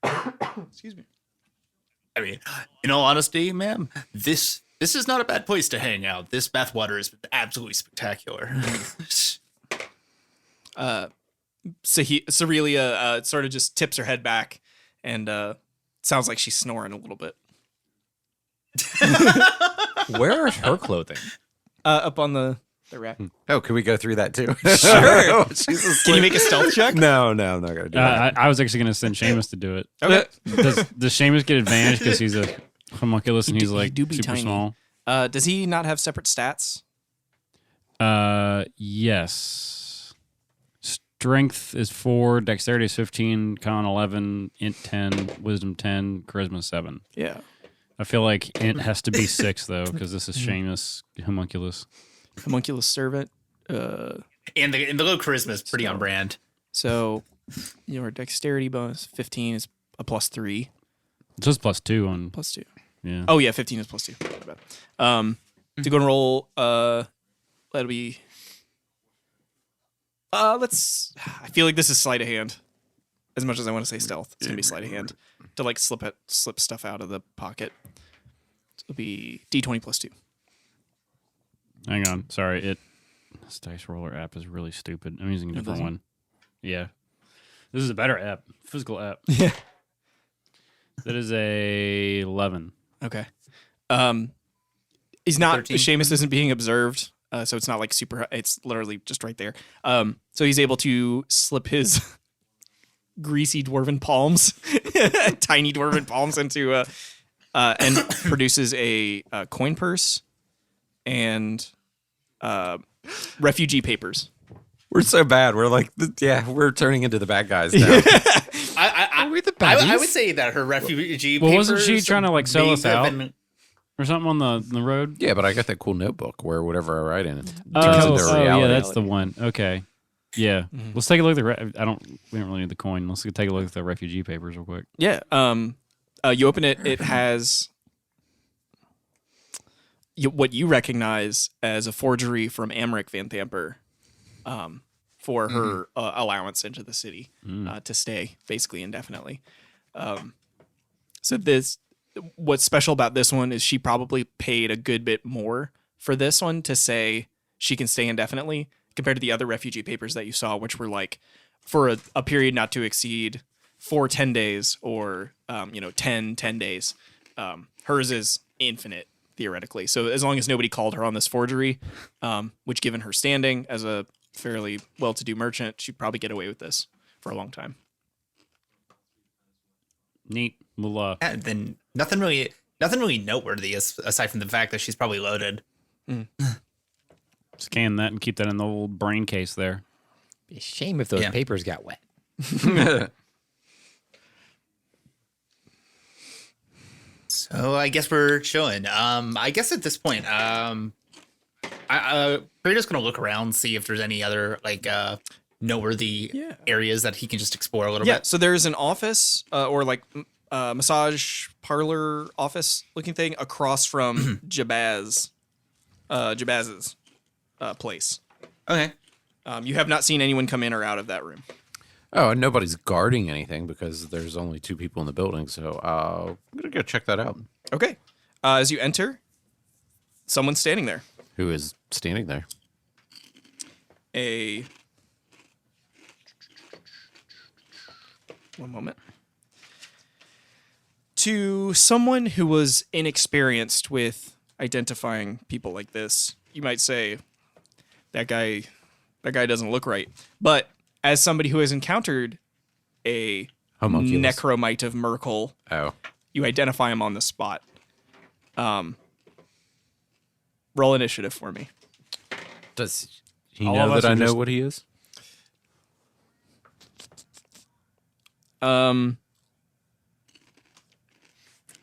Excuse me. I mean, in all honesty, ma'am, this is not a bad place to hang out. This bathwater is absolutely spectacular. Cerelia sort of just tips her head back and sounds like she's snoring a little bit. Where is her clothing? Up on the rack. Oh, can we go through that too? Sure. Jesus, Can you make a stealth check? No, I'm not gonna do that. I was actually going to send Seamus to do it. Okay. Does Seamus get advantage because he's a homunculus and he's he like do be super tiny. small? Does he not have separate stats? Yes. Strength is 4, dexterity is 15, con 11, int 10, wisdom 10, charisma 7. Yeah. I feel like int has to be 6 though because this is Seamus homunculus. Homunculus servant. And the low charisma is pretty on brand. So your dexterity bonus 15 is a +3. It's just +2 on +2. yeah. Oh yeah, 15 is +2. My bad. To go and roll, that'll be. Let's. I feel like this is sleight of hand. As much as I want to say stealth, it's gonna be sleight of hand to like slip stuff out of the pocket. So it'll be D20 +2. Hang on, sorry. This dice roller app is really stupid. I'm using a different one. Yeah, this is a better app, physical app. Yeah. That is a 11. Okay. He's not. 13. Seamus isn't being observed, so it's not like super. It's literally just right there. So he's able to slip his greasy dwarven palms, tiny dwarven palms into and produces a coin purse and refugee papers. We're so bad. We're like, we're turning into the bad guys now. Are we the baddies? I would say that her refugee. Well, wasn't she papers trying to like sell may us have out been- or something on the road? Yeah, but I got that cool notebook where whatever I write in it turns Oh, into reality. yeah, that's the one. Okay, yeah. Let's take a look at the. We don't really need the coin. Let's take a look at the refugee papers real quick. Yeah. You open it. It has what you recognize as a forgery from Amric Van Thamper, for her allowance into the city to stay basically indefinitely. So what's special about this one is she probably paid a good bit more for this one to say she can stay indefinitely compared to the other refugee papers that you saw, which were like for a period not to exceed 4 10 days or 10 days. Hers is infinite theoretically. So as long as nobody called her on this forgery, which given her standing as a fairly well-to-do merchant, she'd probably get away with this for a long time. Neat. We'll Yeah, then nothing really noteworthy aside from the fact that she's probably loaded. scan that and keep that in the old brain case there. Be a shame if those Yeah. papers got wet. So I guess we're chilling. I guess at this point, we're just gonna look around, see if there's any other noteworthy areas that he can just explore a little Yeah, bit. so there's an office or massage parlor office looking thing across from Jabaz's place. Okay. You have not seen anyone come in or out of that room. Oh, and nobody's guarding anything because there's only 2 people in the building. So I'm going to go check that out. Okay. As you enter, someone's standing there. Who is standing there? One moment. To someone who was inexperienced with identifying people like this, you might say, that guy doesn't look right. But as somebody who has encountered a Homunculus. necromite of Merkel, Oh. you identify him on the spot. Roll initiative for me. Does he All of know us that I are know just- what he is?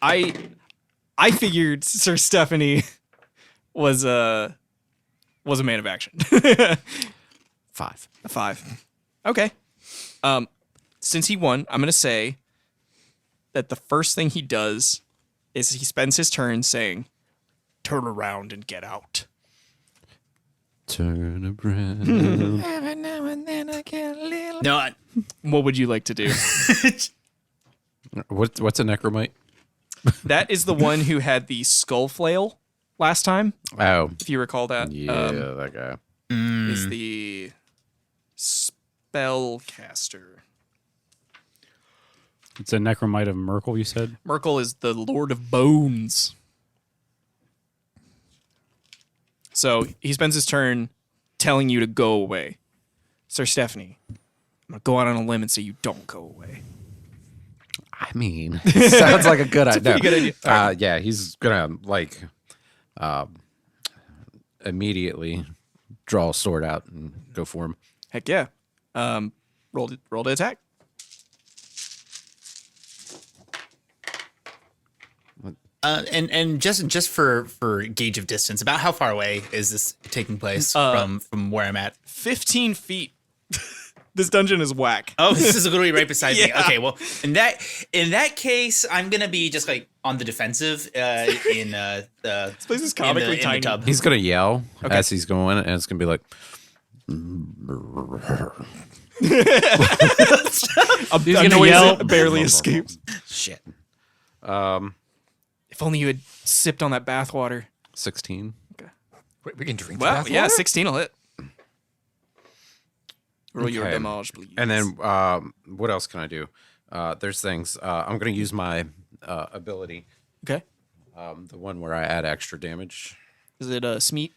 I figured Sir Stephanie was a man of action. 5. A 5. Okay. Since he won, I'm gonna say that the first thing he does is he spends his turn saying, "Turn around and get out." Turn around. Every now and then I get a little. No, What would you like to do? What's a necromite? That is the one who had the skull flail last time, Oh, if you recall that. yeah, that guy. Is the spellcaster. It's a necromite of Merkel, you said? Merkel is the Lord of Bones. So he spends his turn telling you to go away. Sir Stephanie, I'm going to go out on a limb and say you don't go away. I mean, sounds like a good idea. pretty good idea. Yeah, he's gonna immediately draw a sword out and go for him. Heck yeah. Roll to attack. and just for gauge of distance, about how far away is this taking place from where I'm at? 15 feet. This dungeon is whack. Oh, this is literally right beside me. Yeah. Okay, well, in that case, I'm gonna be just like on the defensive in the This place is comically in the tiny. tub. He's gonna yell as he's going, and it's gonna be like, He's gonna yell. Barely escapes. "Shit." If only you had sipped on that bathwater. 16. Wait, we can drink Well, that yeah, water? 16 will hit. Roll your Okay. damage, please. And then what else can I do? There's things. I'm gonna use my ability, Okay. the one where I add extra damage. Is it Smeet?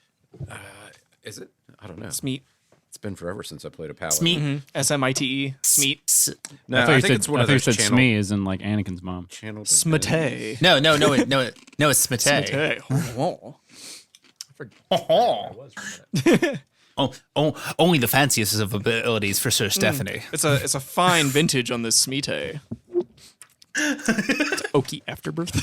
Is it? I don't know. Smeet. It's been forever since I played a paladin. Smeet. Smite. Smeet. No, I thought you said, it's one of you those said channel. Smee is in like Anakin's mom. Channel Smete. No, it's Smite. Smete. Oh. Only the fanciest of abilities for Sir Stephanie. It's a fine vintage on this Smete. It's oaky afterbirth.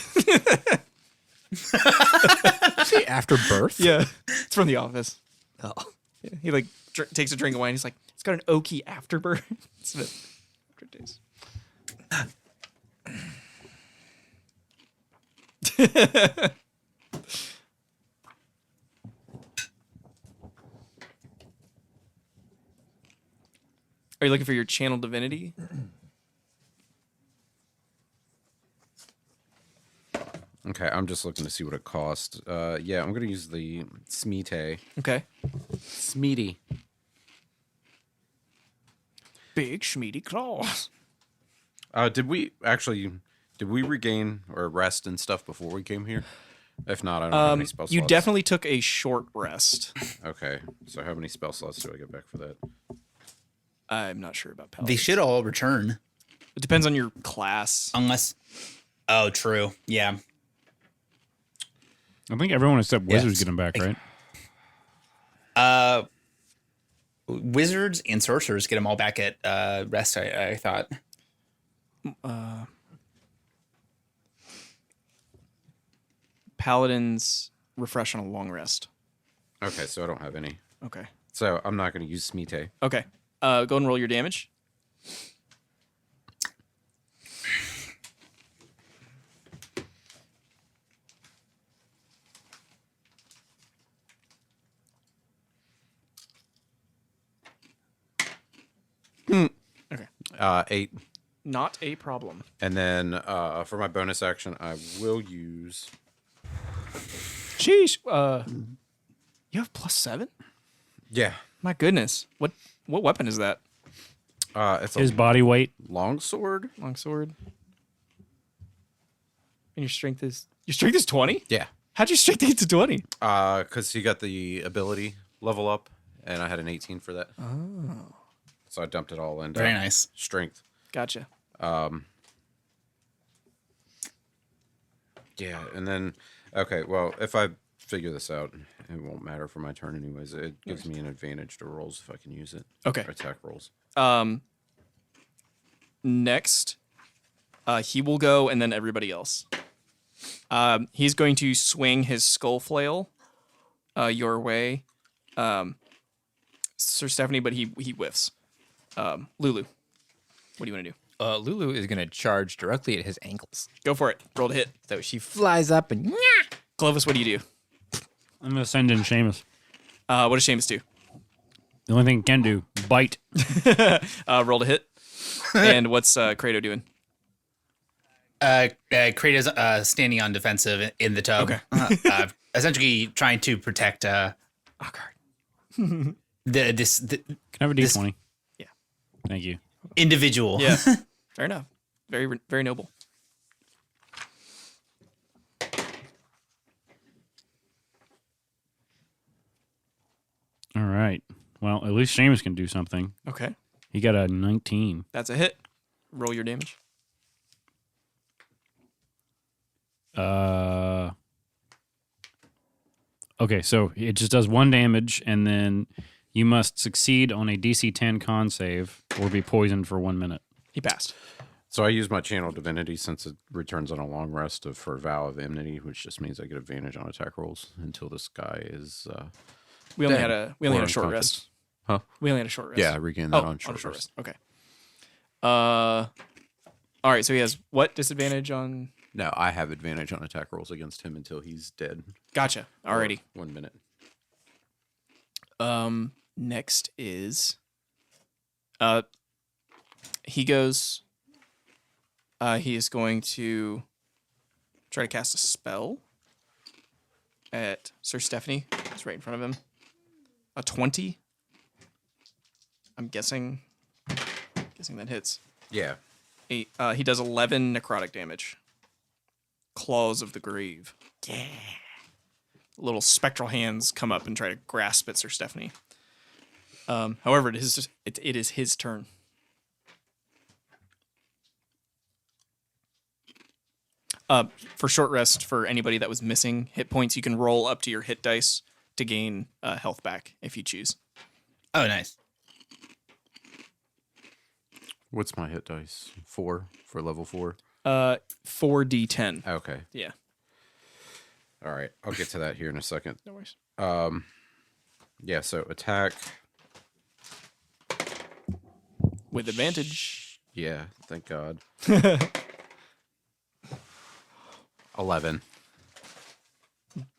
Say after birth? Yeah. It's from The Office. Oh. Yeah. He like takes a drink of wine. He's like, it's got an oaky afterbirth. It's a good days. Are you looking for your channel divinity? Okay, I'm just looking to see what it costs. Yeah, I'm gonna use the Smete. Okay. Smeety. Big schmeedy claws. Did we regain or rest and stuff before we came here? If not, I don't have any spell slots. You definitely took a short rest. Okay, so how many spell slots do I get back for that? I'm not sure about They paladins. should all return It depends on your class. unless. Oh, true. Yeah. I think everyone except Wizards get them back, right? Wizards and sorcerers get them all back at rest. I thought. Paladins refresh on a long rest. Okay, so I don't have any. Okay. So I'm not gonna use Smete. Okay. Go and roll your damage. Okay. 8. Not a problem. And then for my bonus action, I will use. Sheesh. You have +7? Yeah, My goodness. What weapon is that? it's His a body weight. longsword. Longsword. And your strength is 20? Yeah, How'd your strength get to 20? because he got the ability level up, and I had an 18 for that. Oh. So I dumped it all into Very nice. strength. Gotcha. Yeah, and then okay, well, if I figure this out, it won't matter for my turn anyways. It gives me an advantage to rolls if I can use it. Okay. Attack rolls. Next, he will go, and then everybody else. He's going to swing his skull flail your way, Sir Stephanie, but he whiffs. Lulu, what do you want to do? Lulu is going to charge directly at his ankles. Go for it. Roll to hit. So she flies up and Clovis, what do you do? I'm going to send in Seamus. What does Seamus do? The only thing it can do, bite. Roll to hit. And what's Kratos doing? Kratos standing on defensive in the tub. Okay. Essentially trying to protect Oh, Can I have a D20? Yeah. Thank you. individual. Yeah. Fair enough. Very, very noble. All right. Well, at least Seamus can do something. Okay. He got a 19. That's a hit. Roll your damage. Okay, so it just does 1 damage, and then you must succeed on a DC 10 con save or be poisoned for 1 minute. He passed. So I use my channel divinity since it returns on a long rest for vow of enmity, which just means I get advantage on attack rolls until this guy is. We only dead had a or short unconscious. rest. Huh? We only had a short rest. Yeah, I regain that Oh, on short rest. Okay. All right. So he has what disadvantage on? No, I have advantage on attack rolls against him until he's dead. Gotcha. Alrighty. 1 minute. Next is he goes he is going to try to cast a spell at Sir Stephanie. It's right in front of him. A 20. I'm guessing that hits. Yeah. He does 11 necrotic damage. Claws of the grave. Yeah. Little spectral hands come up and try to grasp at Sir Stephanie. However, it is his turn. For short rest, for anybody that was missing hit points, you can roll up to your hit dice to gain health back if you choose. Oh, nice. What's my hit dice? 4 for level 4. 4d10. Okay. Yeah. All right. I'll get to that here in a second. No worries. Yeah. So attack. With advantage. Yeah. Thank God. 11.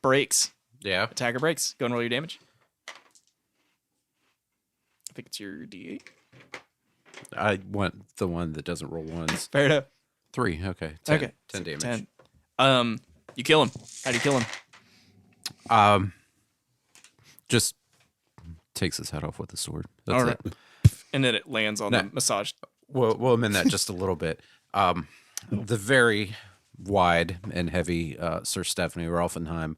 Breaks. Yeah. Attacker breaks. Go and roll your damage. I think it's your D8. I want the one that doesn't roll ones. Fair enough. 3. Okay. 10. Okay. 10 damage. 10. You kill him. How do you kill him? Just takes his head off with a sword. That's All right. it. And then it lands on the massage. We'll amend that just a little bit. The very wide and heavy Sir Stephanie Rolfenheim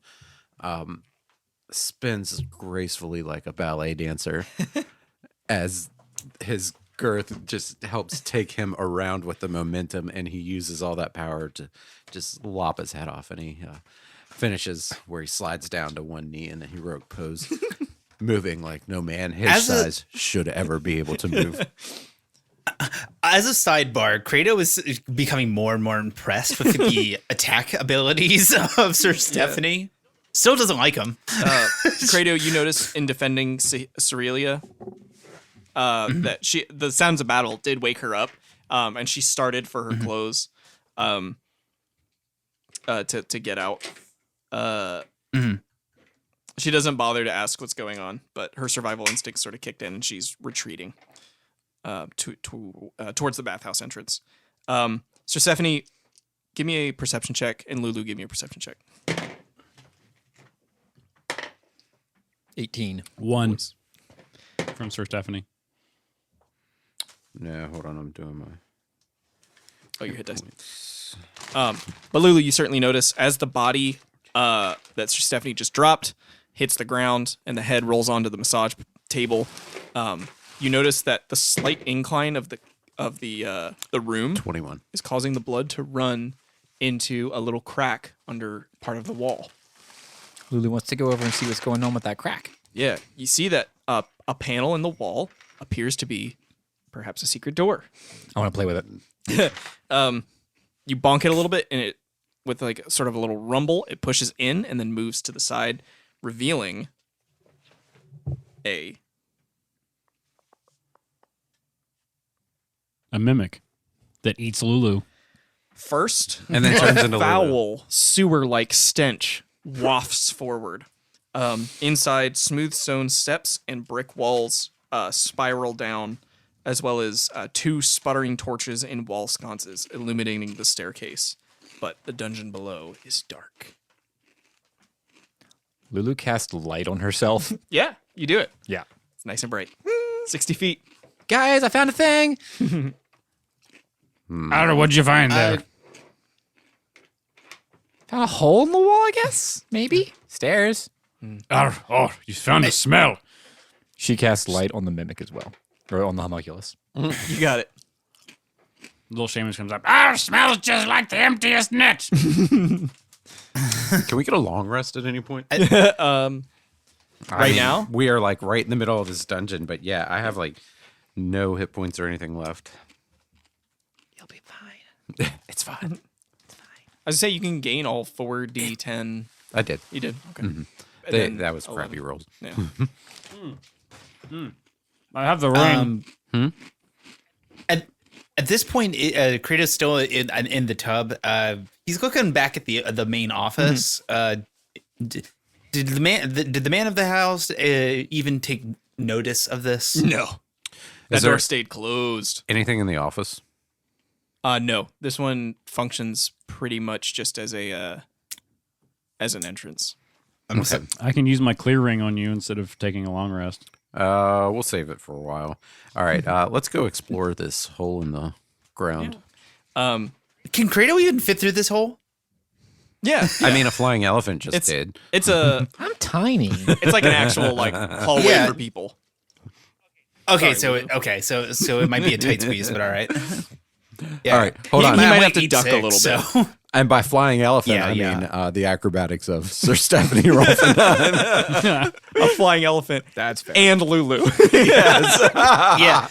spins gracefully like a ballet dancer as his girth just helps take him around with the momentum, and he uses all that power to just lop his head off, and he finishes where he slides down to one knee in the heroic pose, moving like no man his size should ever be able to move. As a sidebar, Kratos is becoming more and more impressed with the attack abilities of Sir Stephanie. Still doesn't like him. Kratos, you notice in defending Cerelia that the sounds of battle did wake her up, and she started for her clothes to get out. She doesn't bother to ask what's going on, but her survival instinct sort of kicked in, and she's retreating towards the bathhouse entrance. So Stephanie, give me a perception check, and Lulu, give me a perception check. 18. 1 from Sir Stephanie. No, hold on, I'm doing my. Oh, your hit dice. But Lulu, you certainly notice as the body that Sir Stephanie just dropped hits the ground and the head rolls onto the massage table. You notice that the slight incline of the room 21 is causing the blood to run into a little crack under part of the wall. Lulu wants to go over and see what's going on with that crack. Yeah, you see that a panel in the wall appears to be perhaps a secret door. I want to play with it. You bonk it a little bit, and it, with like sort of a little rumble, it pushes in and then moves to the side, revealing a mimic that eats Lulu. first and then turns into Lulu. foul sewer-like stench wafts forward. Inside, smooth stone steps and brick walls spiral down, as well as 2 sputtering torches in wall sconces illuminating the staircase. But the dungeon below is dark. Lulu cast light on herself. Yeah, you do it. Yeah. It's nice and bright. 60 feet. Guys, I found a thing. I don't know. What'd you find there? Found a hole in the wall, I guess. Maybe. Stairs. Oh, you found a smell. She casts light on the mimic as well, or on the homunculus. You got it. Little Seamus comes up. Smells just like the emptiest net. Can we get a long rest at any point? Right now? We are like right in the middle of this dungeon, but yeah, I have like no hit points or anything left. You'll be fine. It's fine. I was say you can gain all 4d10. I did. You did. Okay. And They, then that was 11. crappy rolls. Yeah. I have the ring. At this point, Kratos still in the tub. He's looking back at the main office. Did the man of the house even take notice of this? No. That Is door there stayed closed. anything in the office? No. This one functions pretty much just as an entrance. Okay. I can use my clear ring on you instead of taking a long rest. We'll save it for a while. All right, let's go explore this hole in the ground. Um, Can Kratos even fit through this hole? yeah. I mean, a flying elephant just did. It's a I'm tiny. it's like an actual like hallway Yeah. for people. Okay, Sorry, so it might be a tight squeeze, but all right. Yeah. All right, hold He on. might I have to eat duck a 6, little bit. so- And by flying elephant, Yeah, I yeah. mean the acrobatics of Sir Stephanie Rolfenheim. A flying elephant. That's fair. And Lulu. Yeah.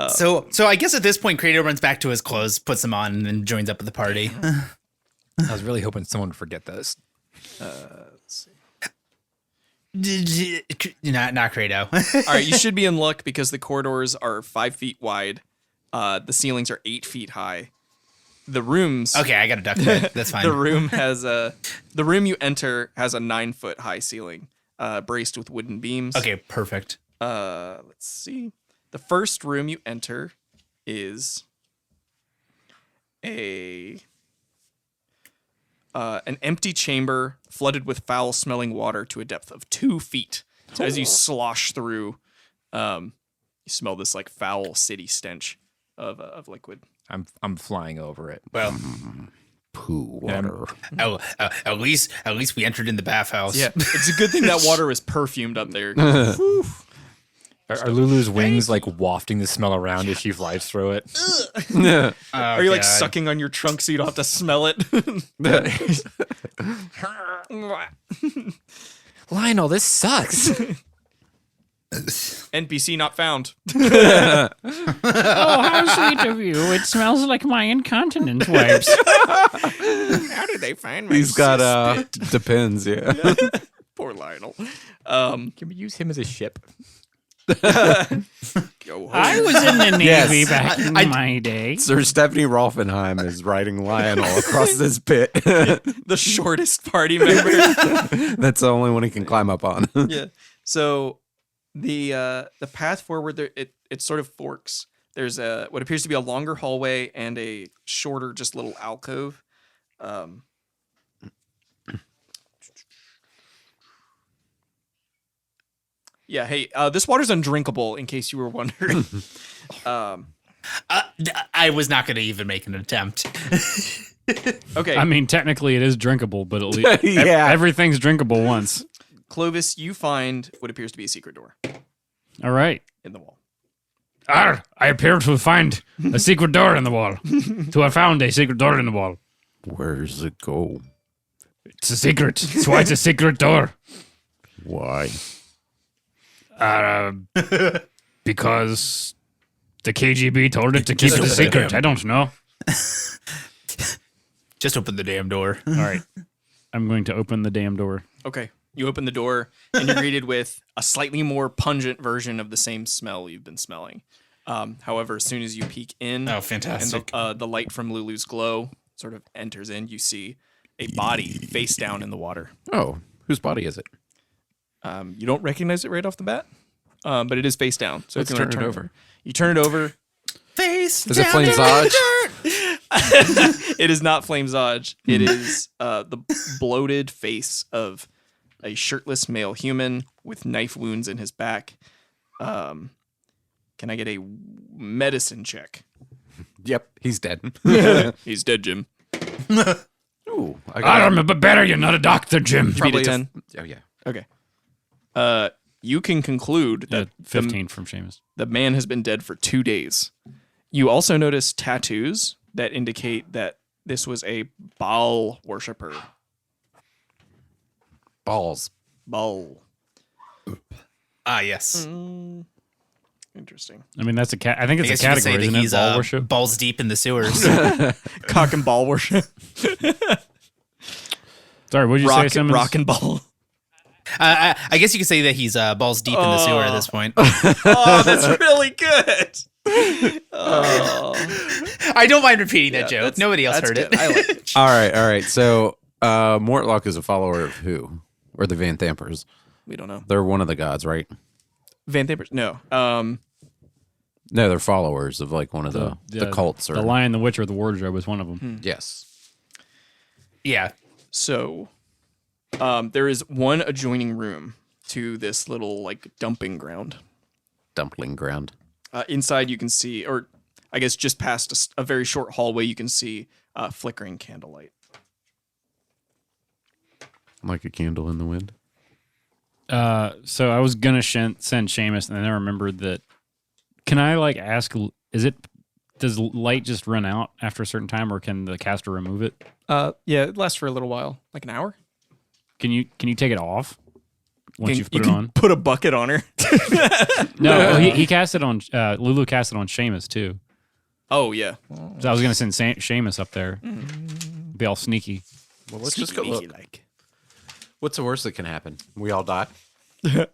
So I guess at this point, Kratos runs back to his clothes, puts them on, and then joins up with the party. I was really hoping someone would forget this. Not Kratos. All right, you should be in luck because the corridors are 5 feet wide. The ceilings are 8 feet high. The rooms. Okay, I got a duck bed. That's fine. The room the room you enter has a 9-foot high ceiling, braced with wooden beams. Okay, perfect. Let's see. The first room you enter is an empty chamber flooded with foul-smelling water to a depth of 2 feet. So as you slosh through, you smell this like foul city stench of liquid. I'm flying over it. Well, Poo water. at least we entered in the bathhouse. Yeah, it's a good thing that water is perfumed up there. Are Lulu's wings like wafting the smell around as she flies through it? Oh, Are you like God. sucking on your trunk so you don't have to smell it? Lionel, this sucks. NPC not found. Oh, how sweet of you. It smells like my incontinence wipes. How did they find me? He's got depends, yeah. Poor Lionel. Can we use him as a ship? Go home. I was in the Navy Yes. back in my day. Sir Stephanie Rolfenheim is riding Lionel across this pit. The shortest party member. That's the only one he can climb up on. Yeah. So the path forward there it sort of forks. There's what appears to be a longer hallway and a shorter just little alcove. Yeah, hey, this water's undrinkable in case you were wondering. I was not going to even make an attempt. Okay. I mean, technically it is drinkable, but at least Yeah. everything's drinkable once. Clovis, you find what appears to be a secret door All right. in the wall. I appear to find a secret door in the wall. To have found a secret door in the wall. Where's it go? It's a secret. That's why it's a secret door. Why? Because the KGB told it to keep it a secret. I don't know. Just open the damn door. All right. I'm going to open the damn door. Okay. You open the door and you're greeted with a slightly more pungent version of the same smell you've been smelling. However, as soon as you peek in, Oh, fantastic. and the light from Lulu's glow sort of enters in, you see a body face down in the water. Oh, whose body is it? You don't recognize it right off the bat, but it is face down. So Let's if you wanna turn it over. You turn it over. Face Is it Flame Zodge? It is not Flame Zodge. It is the bloated face of a shirtless male human with knife wounds in his back. Can I get a medicine check? Yep, he's dead. He's dead, Jim. Ooh, I remember better. You're not a doctor, Jim. You beat a 10. Oh yeah. Okay. You can conclude Yeah, that 15 from Seamus. the man has been dead for 2 days. You also notice tattoos that indicate that this was a Baal worshiper. Balls. Baal. Ah, yes. Interesting. I mean, that's a cat. I think I it's a guess you could say category, that isn't it? he's Ball worship. balls deep in the sewers. Cock and ball worship. Sorry, what did you say, Simmons? Rock and ball. I guess you could say that he's balls deep in the sewer at this point. Oh, that's really good. Oh. I don't mind repeating that joke. Nobody else heard good. it. I like it. All right. So Mortlock is a follower of who? Or the Van Thampers? We don't know. They're one of the gods, right? Van Thampers? No. No, they're followers of like one of the cults. Or The Lion, the Witch, or the Wardrobe was one of them. yes. Yeah. So, there is one adjoining room to this little like dumping ground. Dumpling ground. Inside, you can see, or I guess just past a very short hallway, you can see flickering candlelight. Like a candle in the wind. So I was gonna send Seamus, and then I remembered that. Can I like ask? Does light just run out after a certain time, or can the caster remove it? Yeah, it lasts for a little while, like an hour. Can you take it off once you've you put it can on? Put a bucket on her. No, well, he cast it on. Lulu cast it on Seamus too. Oh yeah. So I was gonna send Seamus up there. Be all sneaky. Well, let's just go look. What's the worst that can happen? We all die.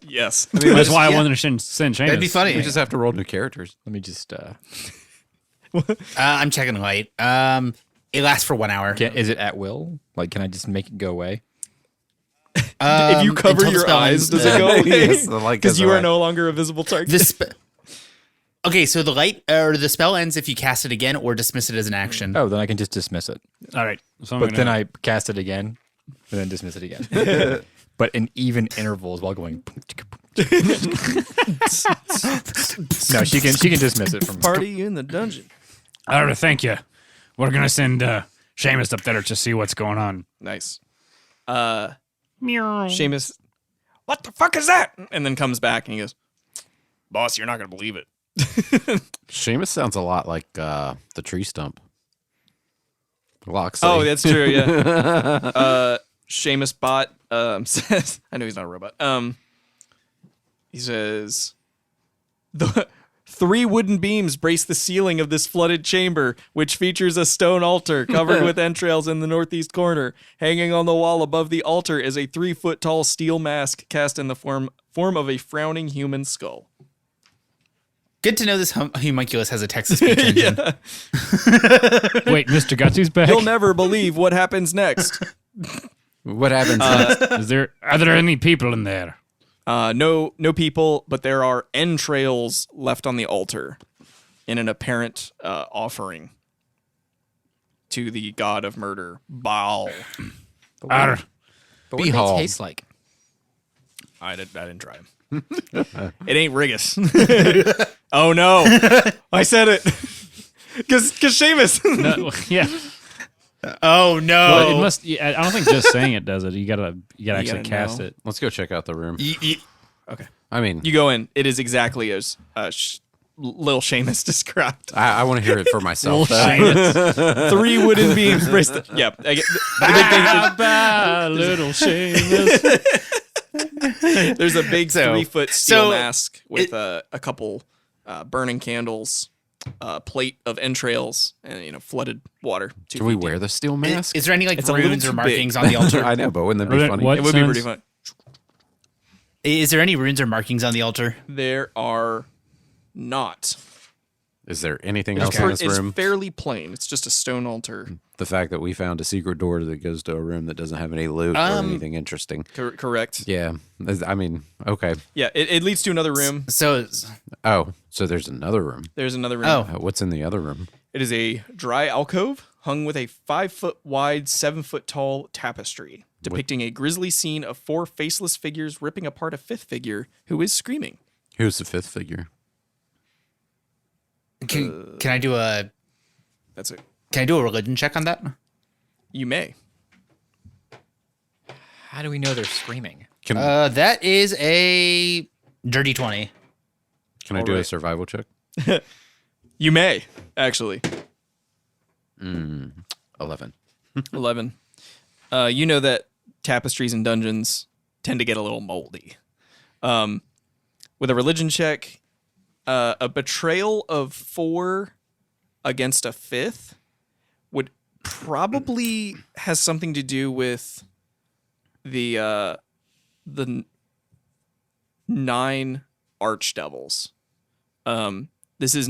Yes. That's why I wanted to send Seamus. That'd be funny. We just have to roll new characters. Let me just. I'm checking light. It lasts for 1 hour. Is it at will? Like, can I just make it go away? If you cover until the your spell eyes, ends, does it go away? Yes, the light Because goes you are away. no longer a visible target. Okay, so the light or the spell ends if you cast it again or dismiss it as an action. Oh, then I can just dismiss it. All right. So But then I cast it again, and then dismiss it again. But in even intervals while going. No, she can dismiss it from. Party in the dungeon. All right, thank you. We're gonna send Seamus up there to see what's going on. Nice. Meow. Seamus, what the fuck is that? And then comes back and he goes, boss, you're not going to believe it. Seamus sounds a lot like the tree stump. Loxley. Oh, that's true, yeah. Seamus Bot says, I know he's not a robot. He says, the 3 wooden beams brace the ceiling of this flooded chamber, which features a stone altar covered with entrails in the northeast corner. Hanging on the wall above the altar is a 3-foot-tall steel mask cast in the form of a frowning human skull. Good to know this homunculus has a text-to-speech engine. Wait, Mr. Gutsy's back. You'll never believe what happens next. What happens next? Are there any people in there? No people, but there are entrails left on the altar in an apparent offering to the god of murder, Baal. Arr. But what do they Behold. taste like? I didn't try him. It ain't Rigus. Oh no, I said it. Because Seamus. No, yeah. Oh no! Well, it must. I don't think just saying it does it. You gotta actually gotta cast know. it. Let's go check out the room. Okay. I mean, You go in. It is exactly as little Seamus described. I want to hear it for myself. 3 wooden beams brace the. Yeah. The big Little Seamus. thing. There's a big 3-foot steel so mask with a couple burning candles, plate of entrails, and flooded water. Can we wear the steel mask? Is there any like It's a little runes or too markings big. on the altar? I know, but wouldn't that be funny? What? It would be Sons? pretty fun. Is there any runes or markings on the altar? There are not. Is there anything It's, else in this it's room? fairly plain. It's just a stone altar. The fact that we found a secret door that goes to a room that doesn't have any loot or anything interesting. Correct. Yeah. I mean, okay. Yeah, it leads to another room. So, Oh, so there's another room. There's another room. oh, What's in the other room? It is a dry alcove hung with a 5-foot wide, 7-foot tall tapestry depicting a grisly scene of 4 faceless figures ripping apart a 5th figure who is screaming. Who's the 5th figure? can I do a That's it. religion check on that? You may. How do we know they're screaming? Can That is a dirty 20. can I do a alright. survival check? You may, actually. 11. 11. You know that tapestries and dungeons tend to get a little moldy. With a religion check, a betrayal of 4 against a 5th would probably has something to do with the 9 archdevils. This is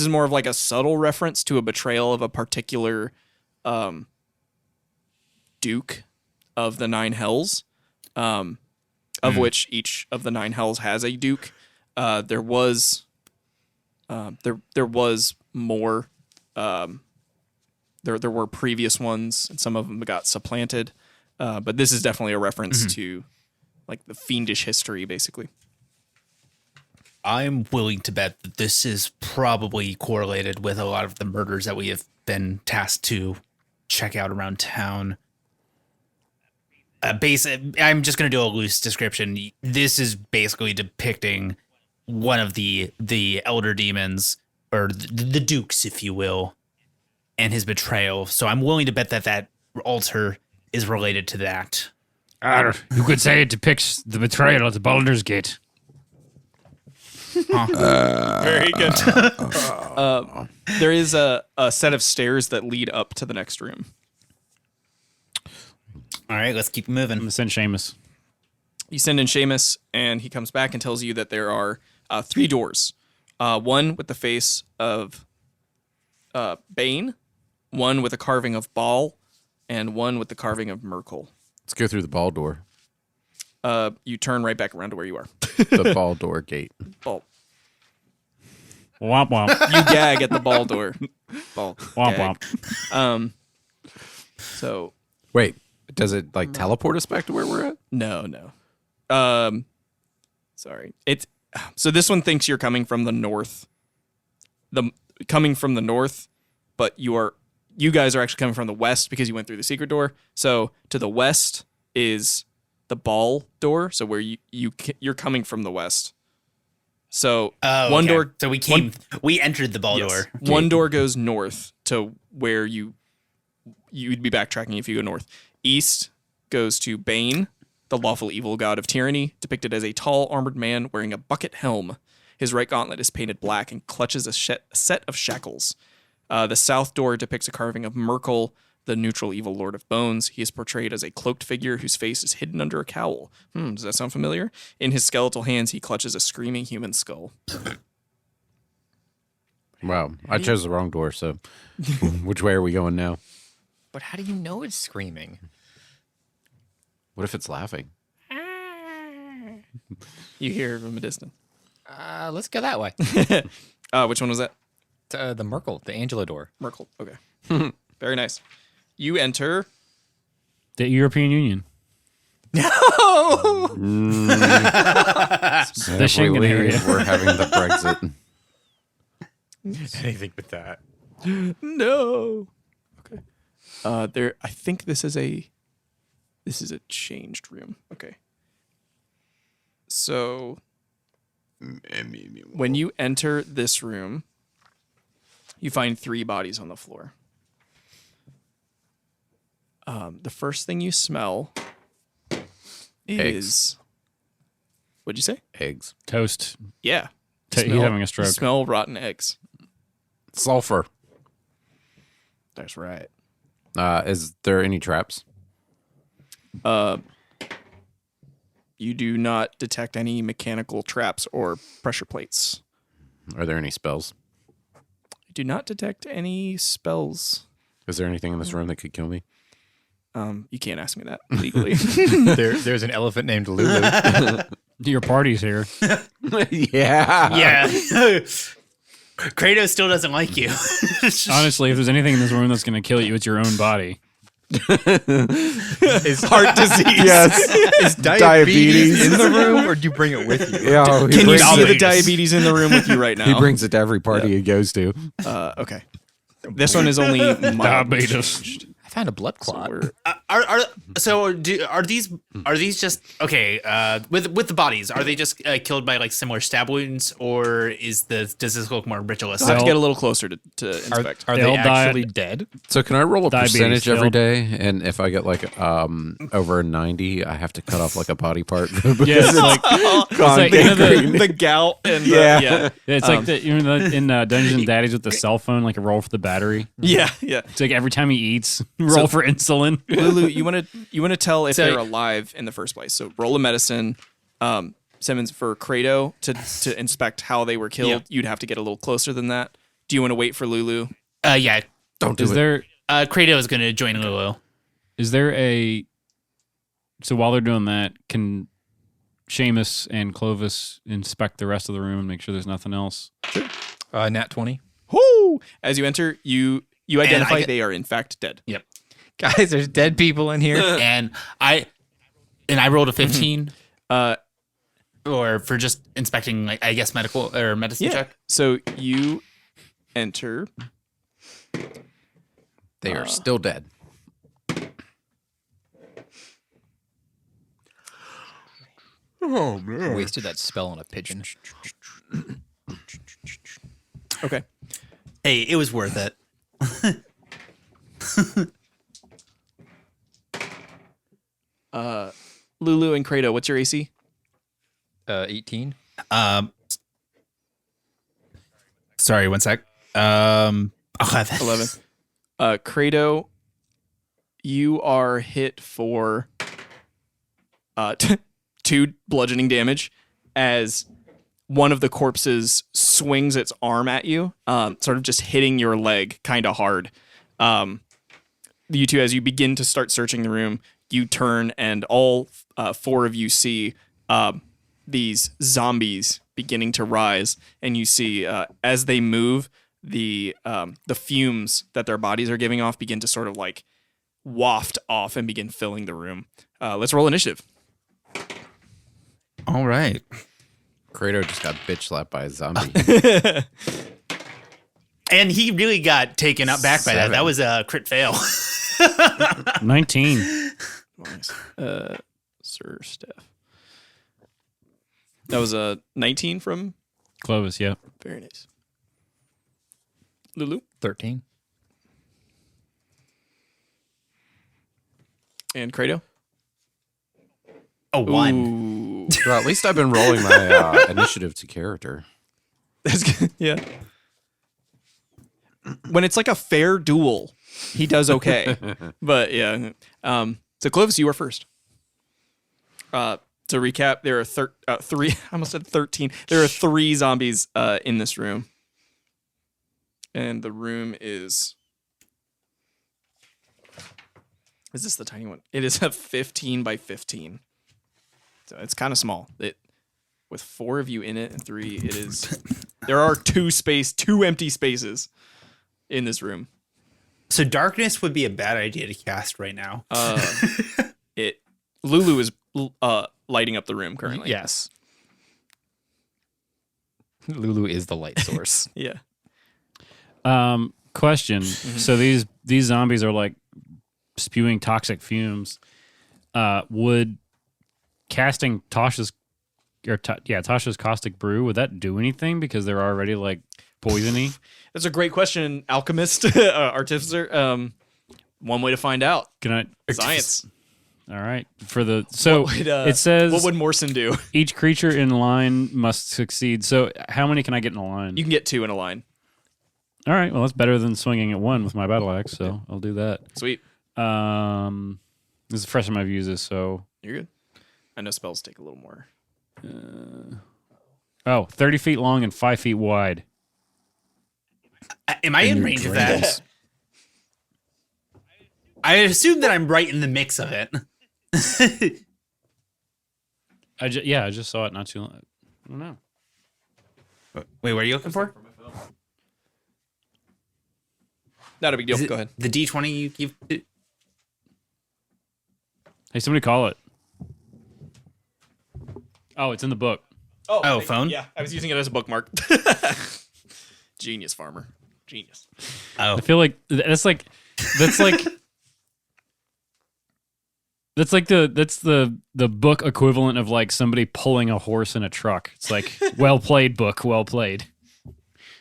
more of like a subtle reference to a betrayal of a particular duke of the 9 hells, of which each of the 9 hells has a duke. There was more. There were previous ones, and some of them got supplanted. But this is definitely a reference to like the fiendish history, basically. I'm willing to bet that this is probably correlated with a lot of the murders that we have been tasked to check out around town. I'm just going to do a loose description. This is basically depicting one of the elder demons, or the dukes, if you will, and his betrayal. So I'm willing to bet that altar is related to that. You could say it depicts the betrayal at the Baldur's Gate. Very good. There is a set of stairs that lead up to the next room. All right, let's keep I'm moving. gonna send Seamus. You send in Seamus, and he comes back and tells you that there are 3 doors. One with the face of Bane, one with a carving of Baal, and one with the carving of Merkel. Let's go through the ball door. You turn right back around to where you are. The ball door gate. Ball. Womp womp. You gag at the ball door. Ball. Womp gag. womp. So Wait, does it like teleport us back to where we're at? no. Sorry. So this one thinks you're coming from the north. But you guys are actually coming from the west because you went through the secret door. So to the west is the ball door. So where you're coming from the west. So one door. So we entered the ball door. One door goes north to where you'd be backtracking if you go north. East goes to Bane, the lawful evil god of tyranny, depicted as a tall armored man wearing a bucket helm. His right gauntlet is painted black and clutches a set of shackles. The south door depicts a carving of Merkel, the neutral evil lord of bones. He is portrayed as a cloaked figure whose face is hidden under a cowl. Does that sound familiar? In his skeletal hands, he clutches a screaming human skull. Wow, I chose the wrong door. So, which way are we going now? But how do you know it's screaming? What if it's laughing? You hear from a distance. Let's go that way. Which one was that? The Merkel, the Angela door. Merkel. Okay. Very nice. You enter. The European Union. The Schengen area. We're having the Brexit. Anything but that. No. Okay. I think this is a changed room. Okay. So when you enter this room, you find 3 bodies on the floor. The first thing you smell is what'd you say? Eggs. Toast. Yeah. He's having a stroke. You smell rotten eggs. Sulfur. That's right. Is there any traps? You do not detect any mechanical traps or pressure plates. Are there any spells? I do not detect any spells. Is there anything in this room that could kill me? You can't ask me that legally. There's an elephant named Lulu. Your party's here. Yeah. Yeah. Kratos still doesn't like you. Honestly, if there's anything in this room that's going to kill you, it's your own body. Is heart disease? Yes. Is diabetes in the room, or do you bring it with you? Yeah. Can you see the diabetes in the room with you right now? He brings it to every party he goes to. Okay. This one is only mild. Diabetes. I found a blood clot. Are these just okay? With the bodies, are they just killed by like similar stab wounds, or does this look more I'll have ritualistic? to get a little closer to inspect. Are They they all died. actually dead? So can I roll a Diabetes percentage every killed. day? And if I get like over a 90, I have to cut off like a body part. Yeah, it's like, it's like you know, the gout and Yeah. it's like in Dungeons and Daddies with the cell phone, like a roll for the battery. yeah. It's like every time he eats, roll for insulin. Lulu, you want to tell if So- they're alive in the first place. So roll a medicine. Simmons, for Kratos to inspect how they were killed, Yeah. you'd have to get a little closer than that. Do you want to wait for Lulu? Yeah. Don't do Is it. there Kratos is going to join Lulu. so while they're doing that, can Seamus and Clovis inspect the rest of the room and make sure there's nothing else? Nat 20. Whoo! As you enter, you identify get- they are in fact dead. Yep. Guys, there's dead people in here. And I rolled a 15. Or for just inspecting, like I guess medical or medicine check. So you enter. They are still dead. Wasted that spell on a pigeon. Okay. Hey, it was worth it. Lulu and Kratos, what's your AC? 18. Sorry, one sec. 11. 11. Kratos, you are hit for 2 bludgeoning damage as one of the corpses swings its arm at you, sort of just hitting your leg kind of hard. You two, as you begin to start searching the room, you turn and all 4 of you see these zombies beginning to rise, and you see as they move, the fumes that their bodies are giving off begin to sort of like waft off and begin filling the room. Let's roll initiative. All right. Kratos just got bitch slapped by a zombie. And he really got taken up back by that. 7. That was a crit fail. 19. Sir Steph. That was a 19 from. Clovis, yeah. Very nice. Lulu 13. and Kratos. A 1. Ooh. Well, at least I've been rolling my initiative to character. That's good. Yeah. When it's like a fair duel, he does okay. But yeah. So Clovis, you are first. To recap, there are 3. I almost said 13. There are 3 zombies in this room, and the room is. Is this the tiny one? It is a 15 by 15. So it's kind of small. With 4 of you in it and 3, it is. There are 2 empty spaces in this room. So darkness would be a bad idea to cast right now. Lulu is lighting up the room currently. Yes. Lulu is the light source. Yeah. Question. So these zombies are like spewing toxic fumes. Would casting Tasha's caustic brew, would that do anything because they're already like poisony? That's a great question, alchemist, artificer. One way to find out. Can I? Science. All right. It says What would Morrison do? each creature in line must succeed. So how many can I get in a line? You can get 2 in a line. All right. Well, that's better than swinging at 1 with my battle axe. So I'll do that. Sweet. This is the first time I've used this, so You're good. I know spells take a little more. Oh, 30 feet long and 5 feet wide. Am I in range of that? I assume that I'm right in the mix of it. I just saw it not too long. I don't know. Wait, what are you looking for? Not a big deal. Is it Go ahead. The D20 you give. Hey, somebody call it. Oh, it's in the book. Oh, phone? Yeah, I was using it as a bookmark. Genius, farmer. Genius. Oh, I feel like that's like the book equivalent of like somebody pulling a horse in a truck. It's like, well played, book, well played.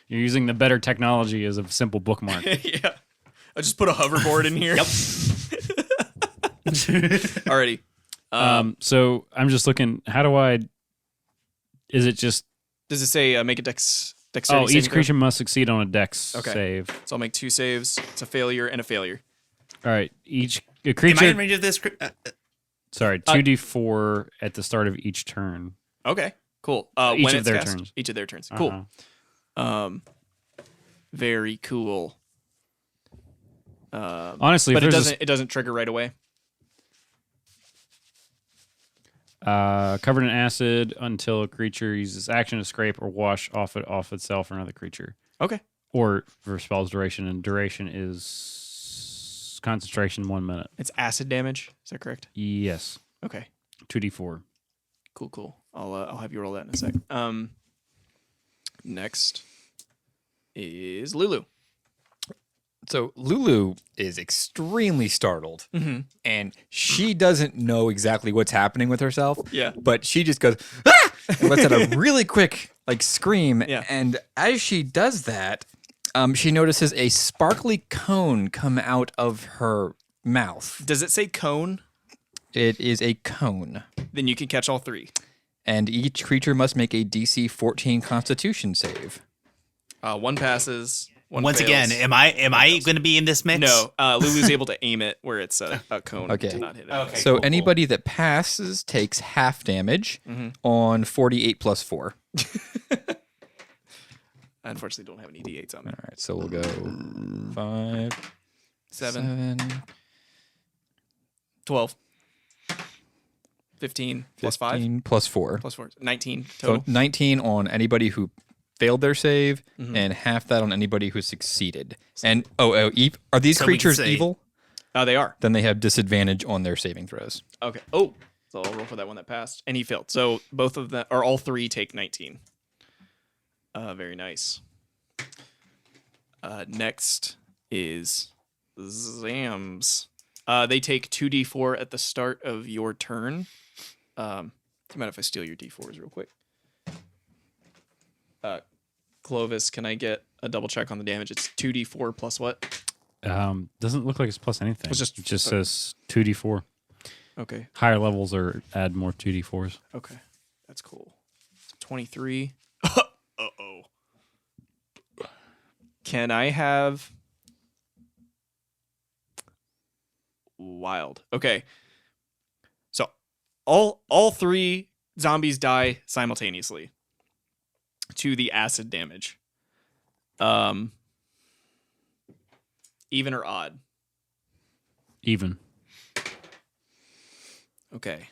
You're using the better technology as a simple bookmark. Yeah. I just put a hoverboard in here. Yep. Alrighty. So I'm just looking. How do I? Is it just? Does it say make a dexterity Oh, saving each throw? creature must succeed on a dex save. So I'll make 2 saves. It's a failure and a failure. All right, a am I creature. in range of this? Sorry, 2d4 at the start of each turn. Okay. Cool. Each when of it's their cast? turns. Each of their turns. Uh-huh. Cool. Very cool. Honestly, But if it there's doesn't trigger right away. covered in acid until a creature uses action to scrape or wash off itself or another creature. Okay. Or for spell's duration, and duration is concentration 1 minute. It's acid damage. Is that correct? Yes, Okay. 2d4. Cool. I'll have you roll that in a sec. Next is Lulu. So Lulu is extremely startled, Mm-hmm. and she doesn't know exactly what's happening with herself. Yeah. But she just goes, ah! And lets out a really quick scream. Yeah. And as she does that, she notices a sparkly cone come out of her mouth. Does it say cone? It is a cone. Then you can catch all 3. And each creature must make a DC 14 Constitution save. 1 passes. One Once fails. again, am I going to be in this mix? No, Lulu's able to aim it where it's a cone Okay. to not hit it. Okay. So cool. anybody that passes takes half damage on 48 plus 4. I unfortunately don't have any D8s on me. All right, so we'll go 5, 7, 12, 15, plus 5, 15 plus 4. plus 4, 19 So total. 19 on anybody who failed their save, and half that on anybody who succeeded. And are these So we can creatures say- evil? They are. Then they have disadvantage on their saving throws. Okay. Oh, so I'll roll for that one that passed. And he failed. So both of them, or all 3 take 19. Very nice. Next is Zams. They take 2d4 at the start of your turn. Do you mind if I steal your d4s real quick? Clovis, can I get a double check on the damage? It's 2d4 plus what? Doesn't look like it's plus anything. It's just- it just says 2d4. Okay. Higher levels are add more 2d4s. Okay. That's cool. So 23. Uh-oh. Can I have... Wild. Okay. So all 3 zombies die simultaneously to the acid damage. Even or odd? Even. Okay.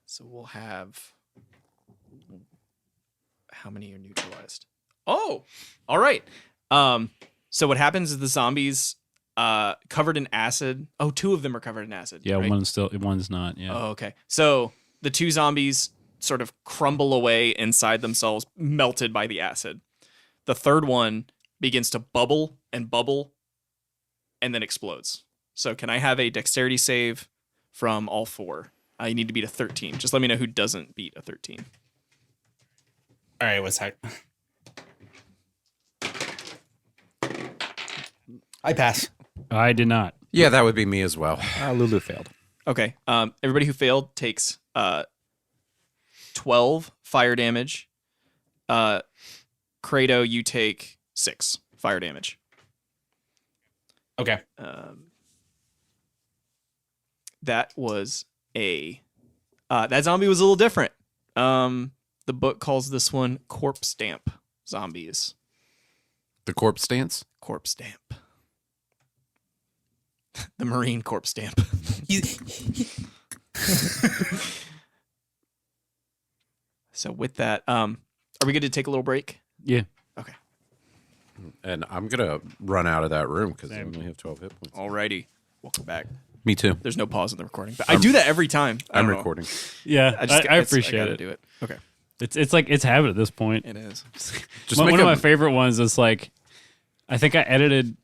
So we'll have... How many are neutralized? Oh, all right. So what happens is the zombies covered in acid. Oh, 2 of them are covered in acid. Yeah, right? one's not. Yeah. Oh, okay. So the 2 zombies sort of crumble away inside themselves, melted by the acid. The third one begins to bubble, and then explodes. So can I have a dexterity save from all 4? You need to beat a 13. Just let me know who doesn't beat a 13. All right, what's that? I pass. I did not. Yeah, that would be me as well. Lulu failed. Okay. Everybody who failed takes 12 fire damage. Credo, you take 6 fire damage. Okay. That was that zombie was a little different. The book calls this one Corpse Stamp Zombies. The corpse dance? Corpse Stamp. The Marine Corpse Stamp. So with that, are we good to take a little break? Yeah. Okay. And I'm going to run out of that room because I only have 12 hit points. Alrighty. Welcome back. Me too. There's no pause in the recording, but I do that every time. I I'm don't know. recording. Yeah, I appreciate gotta it. do it. Okay. It's like it's habit at this point. It is. Just One make of a- my favorite ones is like, I think I edited.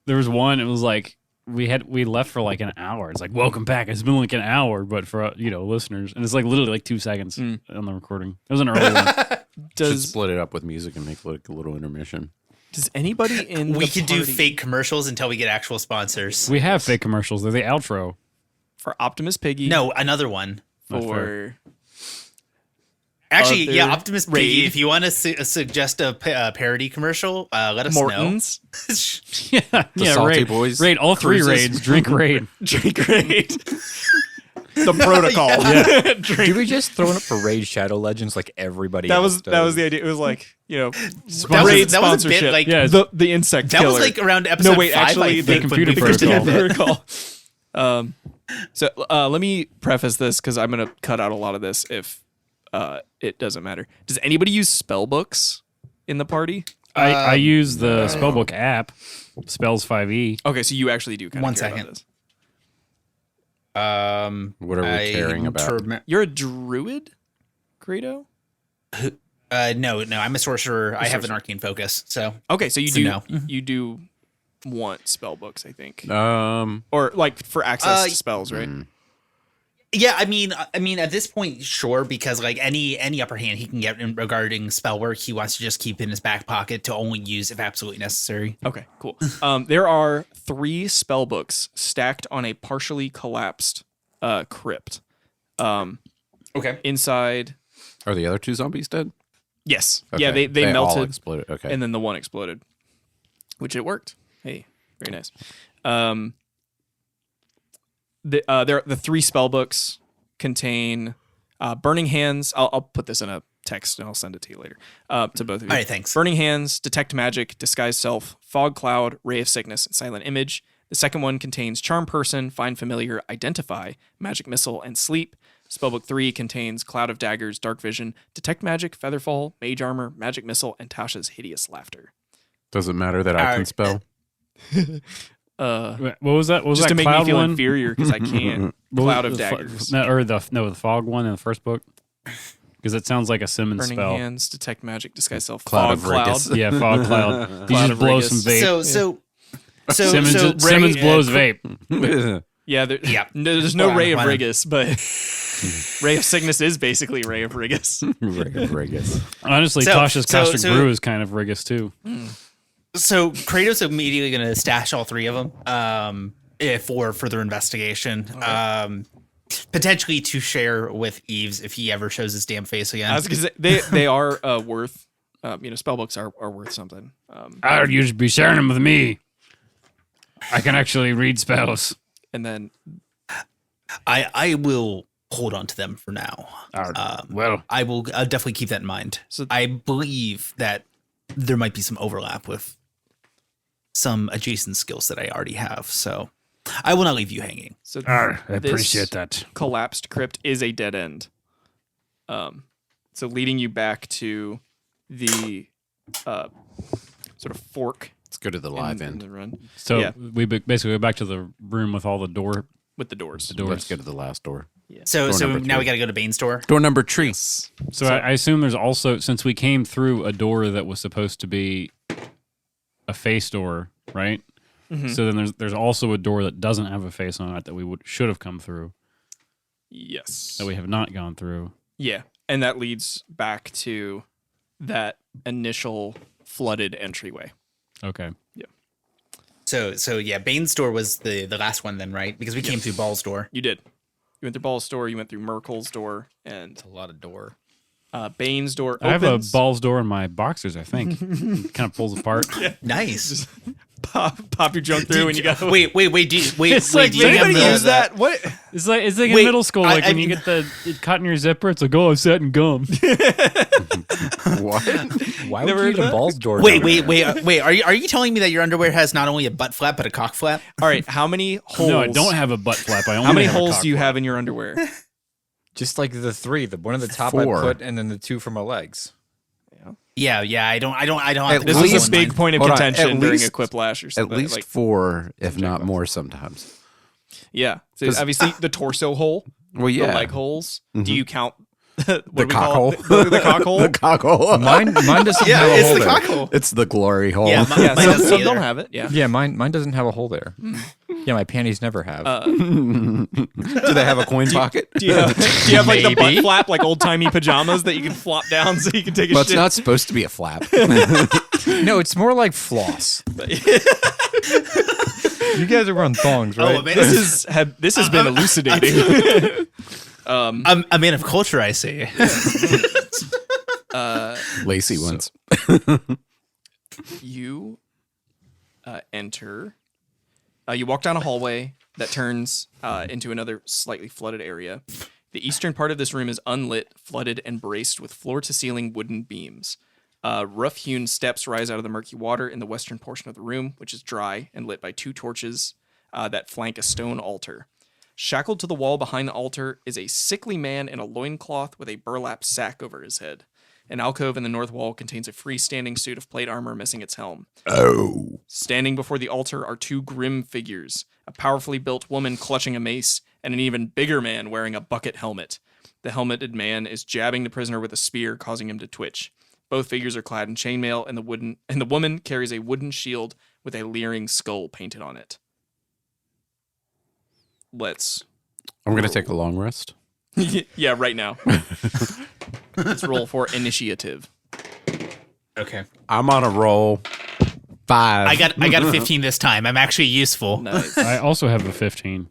There was one. It was like we left for like an hour. It's like welcome back. It's been like an hour, but for listeners, and it's like literally like 2 seconds on the recording. It was an early one. Should Does split it up with music and make like a little intermission. anybody in We the could do party- fake commercials until we get actual sponsors. We have fake commercials. They're the outro. for Optimus Piggy? No, another one. For Actually, Other yeah, Optimus Piggy. raid. If you want to suggest a parody commercial, let us Morton's Yeah, Salty raid, Boys raid all three cruises. raids. Drink raid. drink raid. The protocol. Do we just throw it up for Raid Shadow Legends like everybody That else was that was does? the idea. It was like know. raid That was a sponsorship. bit like Yeah, the insect that killer. was like around episode no wait, 5, actually I the think, when computer we first protocol. did it. protocol. So let me preface this because I'm gonna cut out a lot of this if it doesn't matter. Does anybody use spell books in the party? I use the spellbook app, Spells 5e. Okay, so you actually do kind of One care second. about this. What are we caring about? You're a druid, Credo? No, I'm a sorcerer. I have an arcane focus, so Okay, so you So do no. you do want spell books, I think. Um, Or like for access to spells, right? yeah. I mean, at this point, sure, because like any upper hand he can get in regarding spell work, he wants to just keep in his back pocket to only use if absolutely necessary. Okay, cool. There are 3 spell books stacked on a partially collapsed crypt. Okay. Inside, are the other 2 zombies dead? yes, Okay. yeah, they all melted, exploded. Okay. and then the one exploded, which it worked. Hey, very nice. The 3 spell books contain Burning Hands. I'll put this in a text and I'll send it to you later. To both of you. All right, thanks. Burning Hands, Detect Magic, Disguise Self, Fog Cloud, Ray of Sickness, and Silent Image. The second one contains Charm Person, Find Familiar, Identify, Magic Missile, and Sleep. Spellbook 3 contains Cloud of Daggers, Dark Vision, Detect Magic, Featherfall, Mage Armor, Magic Missile, and Tasha's Hideous Laughter. Does it matter that I can spell? What was that? What was Just that to make cloud me feel one? inferior because I can't. What was Cloud of the Daggers. the fog one in the first book. Because it sounds like a Simmons Burning spell. Hands, Detect Magic, Disguise Self, Cloud Fog of Cloud. Rigus. Yeah, fog cloud. You Cloud just of blow Rigus. some vape. So Simmons, Ray, Simmons blows vape. Yeah, Yeah. No, there's no Hold on, Ray of hold on. Rigus, but Ray of Sickness is basically Ray of Rigus. Rigus. Honestly, So- Tasha's so- Caustic so- Brew is kind of Rigus too. So Kratos immediately going to stash all 3 of them for further investigation. Potentially to share with Eves if he ever shows his damn face again. I was gonna say they are worth. Spellbooks are worth something. You should be sharing them with me. I can actually read spells. And then I will hold on to them for now. Well, I will definitely keep that in mind. So- I believe that there might be some overlap with some adjacent skills that I already have. So I will not leave you hanging. so I this appreciate that. collapsed crypt is a dead end. So leading you back to the sort of fork Let's go to the live in end. the run So Yeah. we basically go back to the room with all the doors. with the doors. Let's go to the last door. So number now 3. we got to go to Bane's door. Door number 3. So I assume there's also, since we came through a door that was supposed to be a face door, right? So then there's also a door that doesn't have a face on it that we should have come through Yes. that we have not gone through. Yeah, and that leads back to that initial flooded entryway. Okay. So yeah, Bane's door was the last one then, right? Because we came through Ball's door. You did. You went through Ball's door. You went through Merkel's door, and A lot of door. Bane's door I have a opens. balls door in my boxers, I think. Kind of pulls apart. Nice. Pop your junk through and you go. Wait. It's Wait, like do you have Anybody the- use that? What? It's like in Wait, middle school, like when I- you get it caught in your zipper, it's like, oh, I sat in gum. What? Why Never would you heard need a that? balls door? Wait. down there? Are you telling me that your underwear has not only a butt flap but a cock flap? All right. How many holes? No, I don't have a butt flap. I only How many have a holes cock do you flap. have in your underwear? Just like the three, the one at the top 4. I put, and then the 2 for my legs. Yeah. I don't. At This least- is a big point of Hold on, contention at during least- a quiplash or At something. least like, 4, if not more sometimes. yeah. So 'Cause- obviously the torso hole, Well, yeah. the leg holes. Do you count what The do we cock call hole. it? The cock hole. The cock hole. Mine doesn't Yeah, have a it's hole the there. cock hole. It's the glory hole. Yeah, Yeah, mine doesn't some either. don't have it. Yeah. Yeah, mine doesn't have a hole there. Yeah, my panties never have. Do they have a coin pocket? Do you have like the butt Maybe. flap, like old timey pajamas that you can flop down so you can take a Well, it's shit? not supposed to be a flap. No, it's more like floss. You guys are on thongs, right? Oh, man. This has been elucidating. I'm a man of culture, I see. Lacy ones. You enter. You walk down a hallway that turns into another slightly flooded area. The eastern part of this room is unlit, flooded, and braced with floor-to-ceiling wooden beams. Rough-hewn steps rise out of the murky water in the western portion of the room, which is dry and lit by 2 torches that flank a stone altar. Shackled to the wall behind the altar is a sickly man in a loincloth with a burlap sack over his head. An alcove in the north wall contains a freestanding suit of plate armor missing its helm. Oh. Standing before the altar are 2 grim figures, a powerfully built woman clutching a mace, and an even bigger man wearing a bucket helmet. The helmeted man is jabbing the prisoner with a spear, causing him to twitch. Both figures are clad in chainmail, and the woman carries a wooden shield with a leering skull painted on it. I'm going to take a long rest. Yeah, right now. Let's roll for initiative. Okay. I'm on a roll. 5. I got a 15 this time. I'm actually useful. Nice. I also have a 15.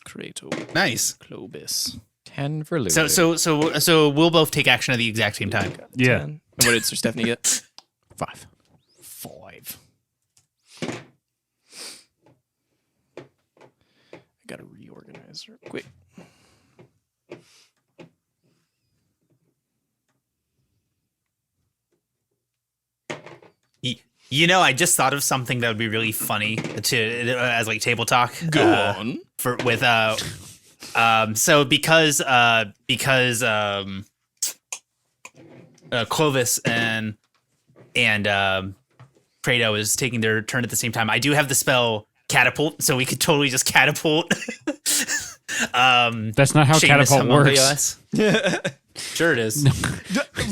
Kratos. Nice. Clovis. 10 for Lulu. So we'll both take action at the exact same time. Yeah. 10. And what did Sir Stephanie get? 5. 5. I gotta reorganize real quick. You know, I just thought of something that would be really funny to as like table talk. Go on. For with so because Clovis and Fredo is taking their turn at the same time. I do have the spell catapult, so we could totally just catapult. That's not how Seamus catapult among works. us. Sure it is.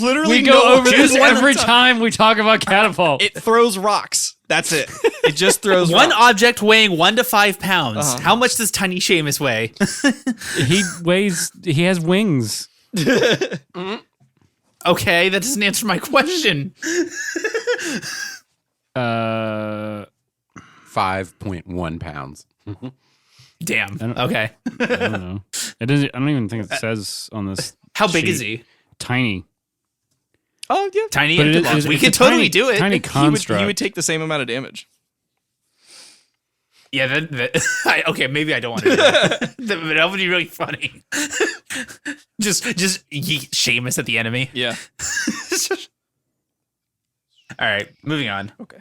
Literally, We go over this every time we talk about catapult. It throws rocks. That's it. It just throws One rocks. object weighing 1 to 5 pounds. How much does tiny Seamus weigh? He has wings. Okay, that doesn't answer my question. 5.1 pounds. Damn. don't- Okay. I don't know. It doesn't. I don't even think it says on this. How big sheet. is he? Tiny. Oh, yeah. Tiny. But and it is- we it's could a totally tiny- do it. Tiny construct. He would take the same amount of damage. Yeah. Okay. Maybe I don't want to do that. That would be really funny. just yeet Seamus at the enemy. Yeah. All right. Moving on. Okay.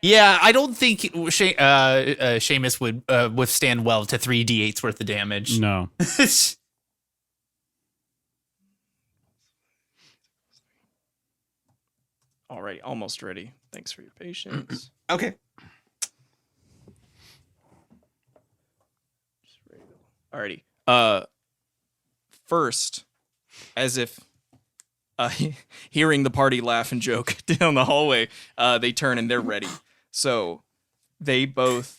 Yeah, I don't think Seamus would withstand well to 3d8s worth of damage. No. All right. Almost ready. Thanks for your patience. Okay. Alrighty. First, as if hearing the party laugh and joke down the hallway, they turn and they're ready. So they both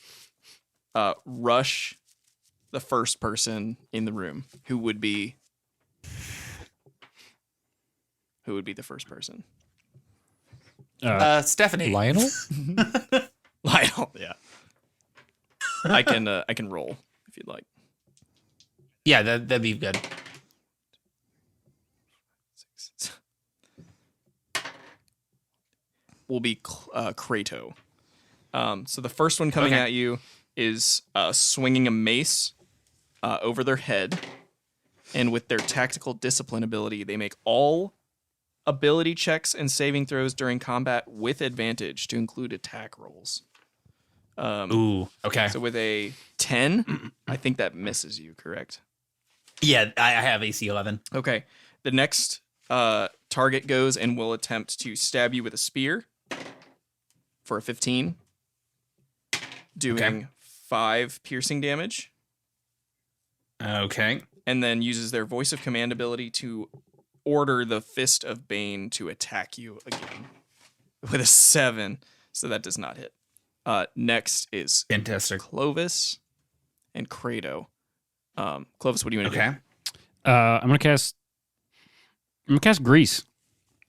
rush the first person in the room. Who would be the first person? Stephanie. Lionel? Lionel. Yeah. I can roll if you'd like. Yeah, that'd be good. will be Kratos. So the first one coming at you is swinging a mace over their head. And with their tactical discipline ability, they make all ability checks and saving throws during combat with advantage to include attack rolls. Ooh, okay. So with a 10, I think that misses you, correct? Yeah, I have AC 11. Okay. The next target goes and will attempt to stab you with a spear for a 15, doing 5 piercing damage. Okay. And then uses their voice of command ability to order the Fist of Bane to attack you again with a 7. So that does not hit. Next is Fantastic. Clovis and Kratos. Clovis, what do you want to Okay. do? I'm gonna cast Grease.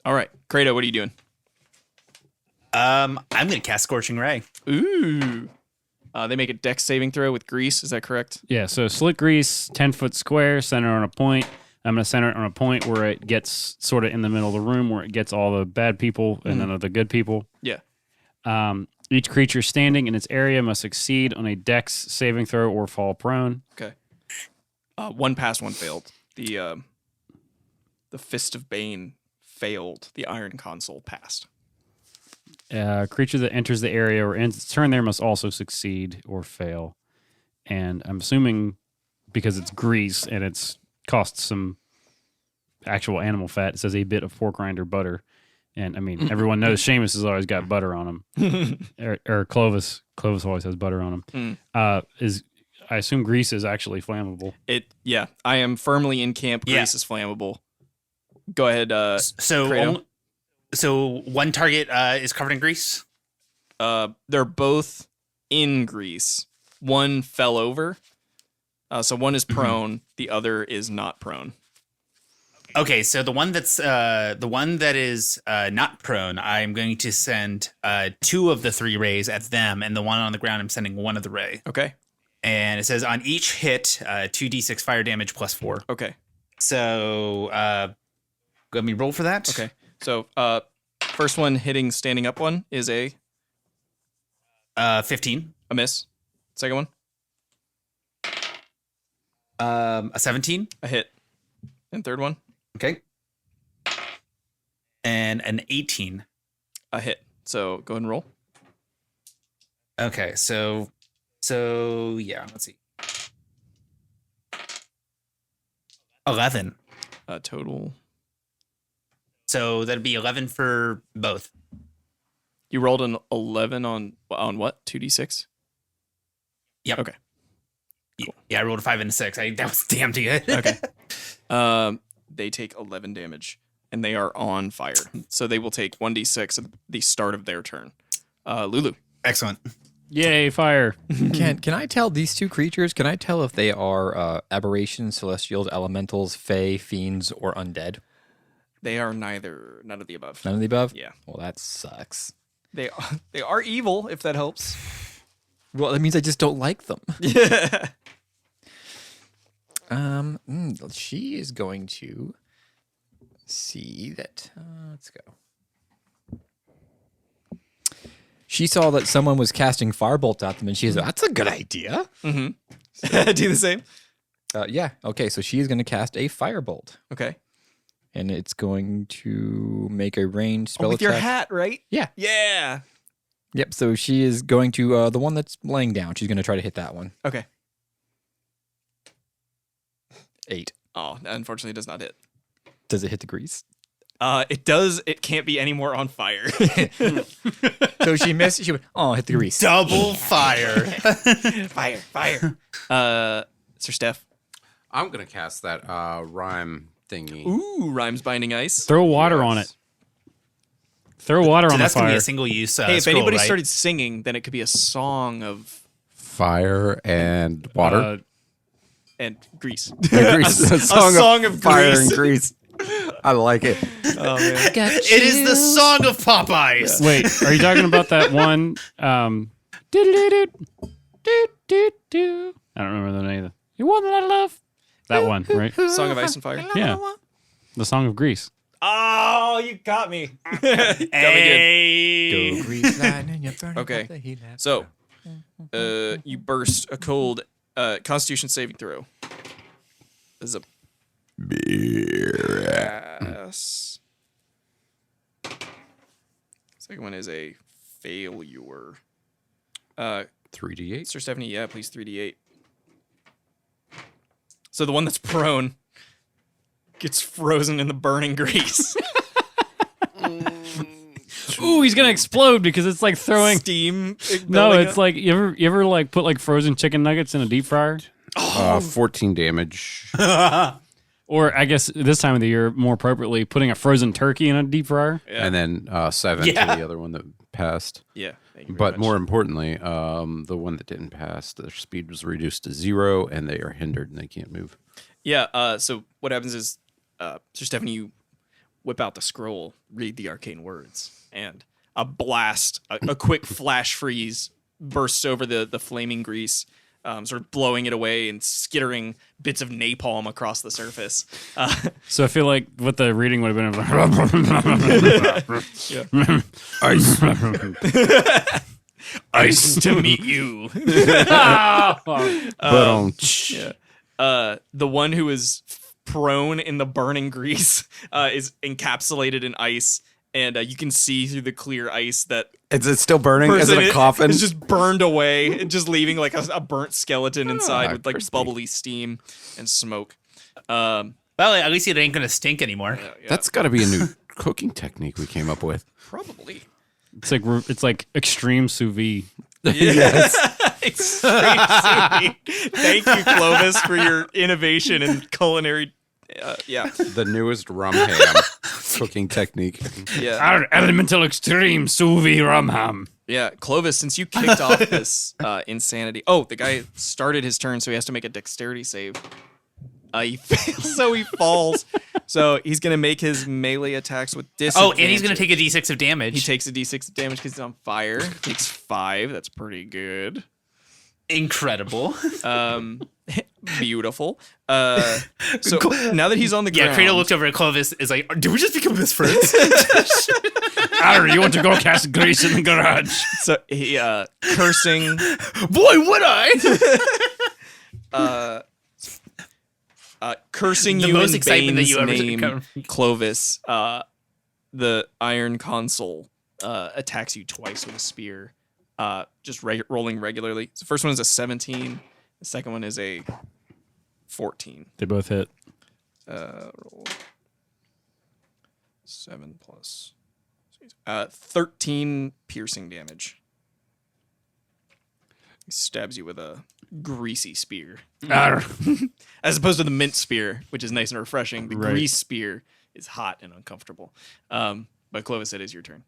All right. Kratos, what are you doing? I'm gonna cast Scorching Ray. Ooh. They make a dex saving throw with grease. Is that correct? Yeah, so slick grease, 10-foot square, center on a point. I'm going to center it on a point where it gets sort of in the middle of the room, where it gets all the bad people and none of the good people. Yeah. Each creature standing in its area must succeed on a dex saving throw or fall prone. Okay. One passed, one failed. The Fist of Bane failed. The Iron Console passed. Creature that enters the area or ends its turn there must also succeed or fail. And I'm assuming because it's grease and it's costs some actual animal fat, it says a bit of pork rind or butter. And I mean, everyone knows Seamus has always got butter on him. or Clovis always has butter on him. I assume grease is actually flammable. Yeah. I am firmly in camp. Grease is flammable. Go ahead. Kratos. So one target is covered in grease? They're both in grease. One fell over. So one is prone. The other is not prone. Okay, so the one that is not prone, I'm going to send 2 of the 3 rays at them, and the one on the ground, I'm sending 1 of the ray. Okay. And it says on each hit, 2d6 fire damage plus 4. Okay. So let me roll for that. Okay. So first one hitting standing up one is a 15. A miss. Second one, A 17. a hit. And third one, Okay. And an 18. a hit. So go ahead and roll. Okay, so yeah, let's see. 11. Total. So that'd be 11 for both. You rolled an 11 on what? 2d6? Yep. Okay. Yeah, I rolled a 5 and a 6. That was damn good. Okay. They take 11 damage, and they are on fire. So they will take 1d6 at the start of their turn. Lulu. Excellent. Yay, fire. Can I tell these two creatures? Can I tell if they are aberrations, celestials, elementals, fae, fiends, or undead? They are none of the above. None of the above? Yeah. Well, that sucks. They are evil, if that helps. Well, that means I just don't like them. Yeah. She is going to see that. Let's go. She saw that someone was casting firebolt at them, and she's like, "That's a good idea." Mm-hmm. Do the same. Yeah. Okay. So she is going to cast a firebolt, Okay. and it's going to make a ranged spell with your attack. hat, right? Yeah. Yeah. Yep. So she is going to the one that's laying down. She's going to try to hit that one. Okay. 8. Oh, unfortunately, it does not hit. Does it hit the grease? It does. It can't be any more on fire. So she missed. She went, "Oh, hit the grease." Double fire. Fire. Sir Steph. I'm gonna cast that rhyme thingy. Ooh, rhymes binding ice. Throw water on it. Throw water So on the that's going to be fire. a single use Hey, if scroll, anybody right? started singing, then it could be a song of Fire and water. and grease. A song of fire grease. and grease. I like it. Oh man. It is the song of Popeyes. Wait, are you talking about that one? Do-do-do-do, I don't remember the name of it. You one that I love. That one, right? Song of Ice and Fire. Yeah. The Song of Grease. Oh, you got me. Hey. Okay. So, you burst a cold Constitution saving throw. This is a pass. Second one is a failure. 3d8. Sir Stephanie, yeah, please 3d8. So the one that's prone gets frozen in the burning grease. Ooh, he's gonna explode because it's like throwing. Steam. No, building it's up. like you ever like put like frozen chicken nuggets in a deep fryer. 14 damage. Or I guess this time of the year, more appropriately, putting a frozen turkey in a deep fryer. Yeah. And then 7 Yeah. to the other one that passed. Yeah. Thank you very But much. more importantly, the one that didn't pass, their speed was reduced to 0, and they are hindered and they can't move. Yeah. So what happens is, Sir Stephanie, you whip out the scroll, read the arcane words, and a blast, a quick flash freeze bursts over the flaming grease, sort of blowing it away and skittering bits of napalm across the surface. So I feel like what the reading would have been. Ice to meet you. But The one who is prone in the burning grease is encapsulated in ice, and you can see through the clear ice that is it still burning? Is person it a coffin? is just burned away, and just leaving like a burnt skeleton inside with like crispy. bubbly steam and smoke. Well, at least it ain't gonna stink anymore. That's got to be a new cooking technique we came up with. Probably. It's like extreme sous vide. Extreme sous. Thank you, Clovis, for your innovation in culinary. Yeah. The newest rum ham cooking technique. Yeah. Our elemental extreme sous vide rum ham. Yeah, Clovis, since you kicked off this insanity. Oh, the guy started his turn, so he has to make a dexterity save. He fails, so he falls. So he's going to make his melee attacks with disadvantage. Oh, and he's gonna take a d6 of damage. He takes a d6 of damage because he's on fire. Takes 5. That's pretty good. Incredible. Beautiful. So now that he's on the Yeah, ground. Kratos looked over at Clovis. Is like, did we just become best friends? Arr, you want to go cast grease in the garage? So he, cursing. Boy, would I! Cursing The you most in excitement that Bane's you ever name, come- Clovis, the Iron Consul attacks you twice with a spear, just rolling regularly. So the first one is a 17. The second one is a 14. They both hit. Roll 7 plus 13 piercing damage. He stabs you with a greasy spear. Arr. As opposed to the mint spear, which is nice and refreshing. The Right. grease spear is hot and uncomfortable. But Clovis, it is your turn.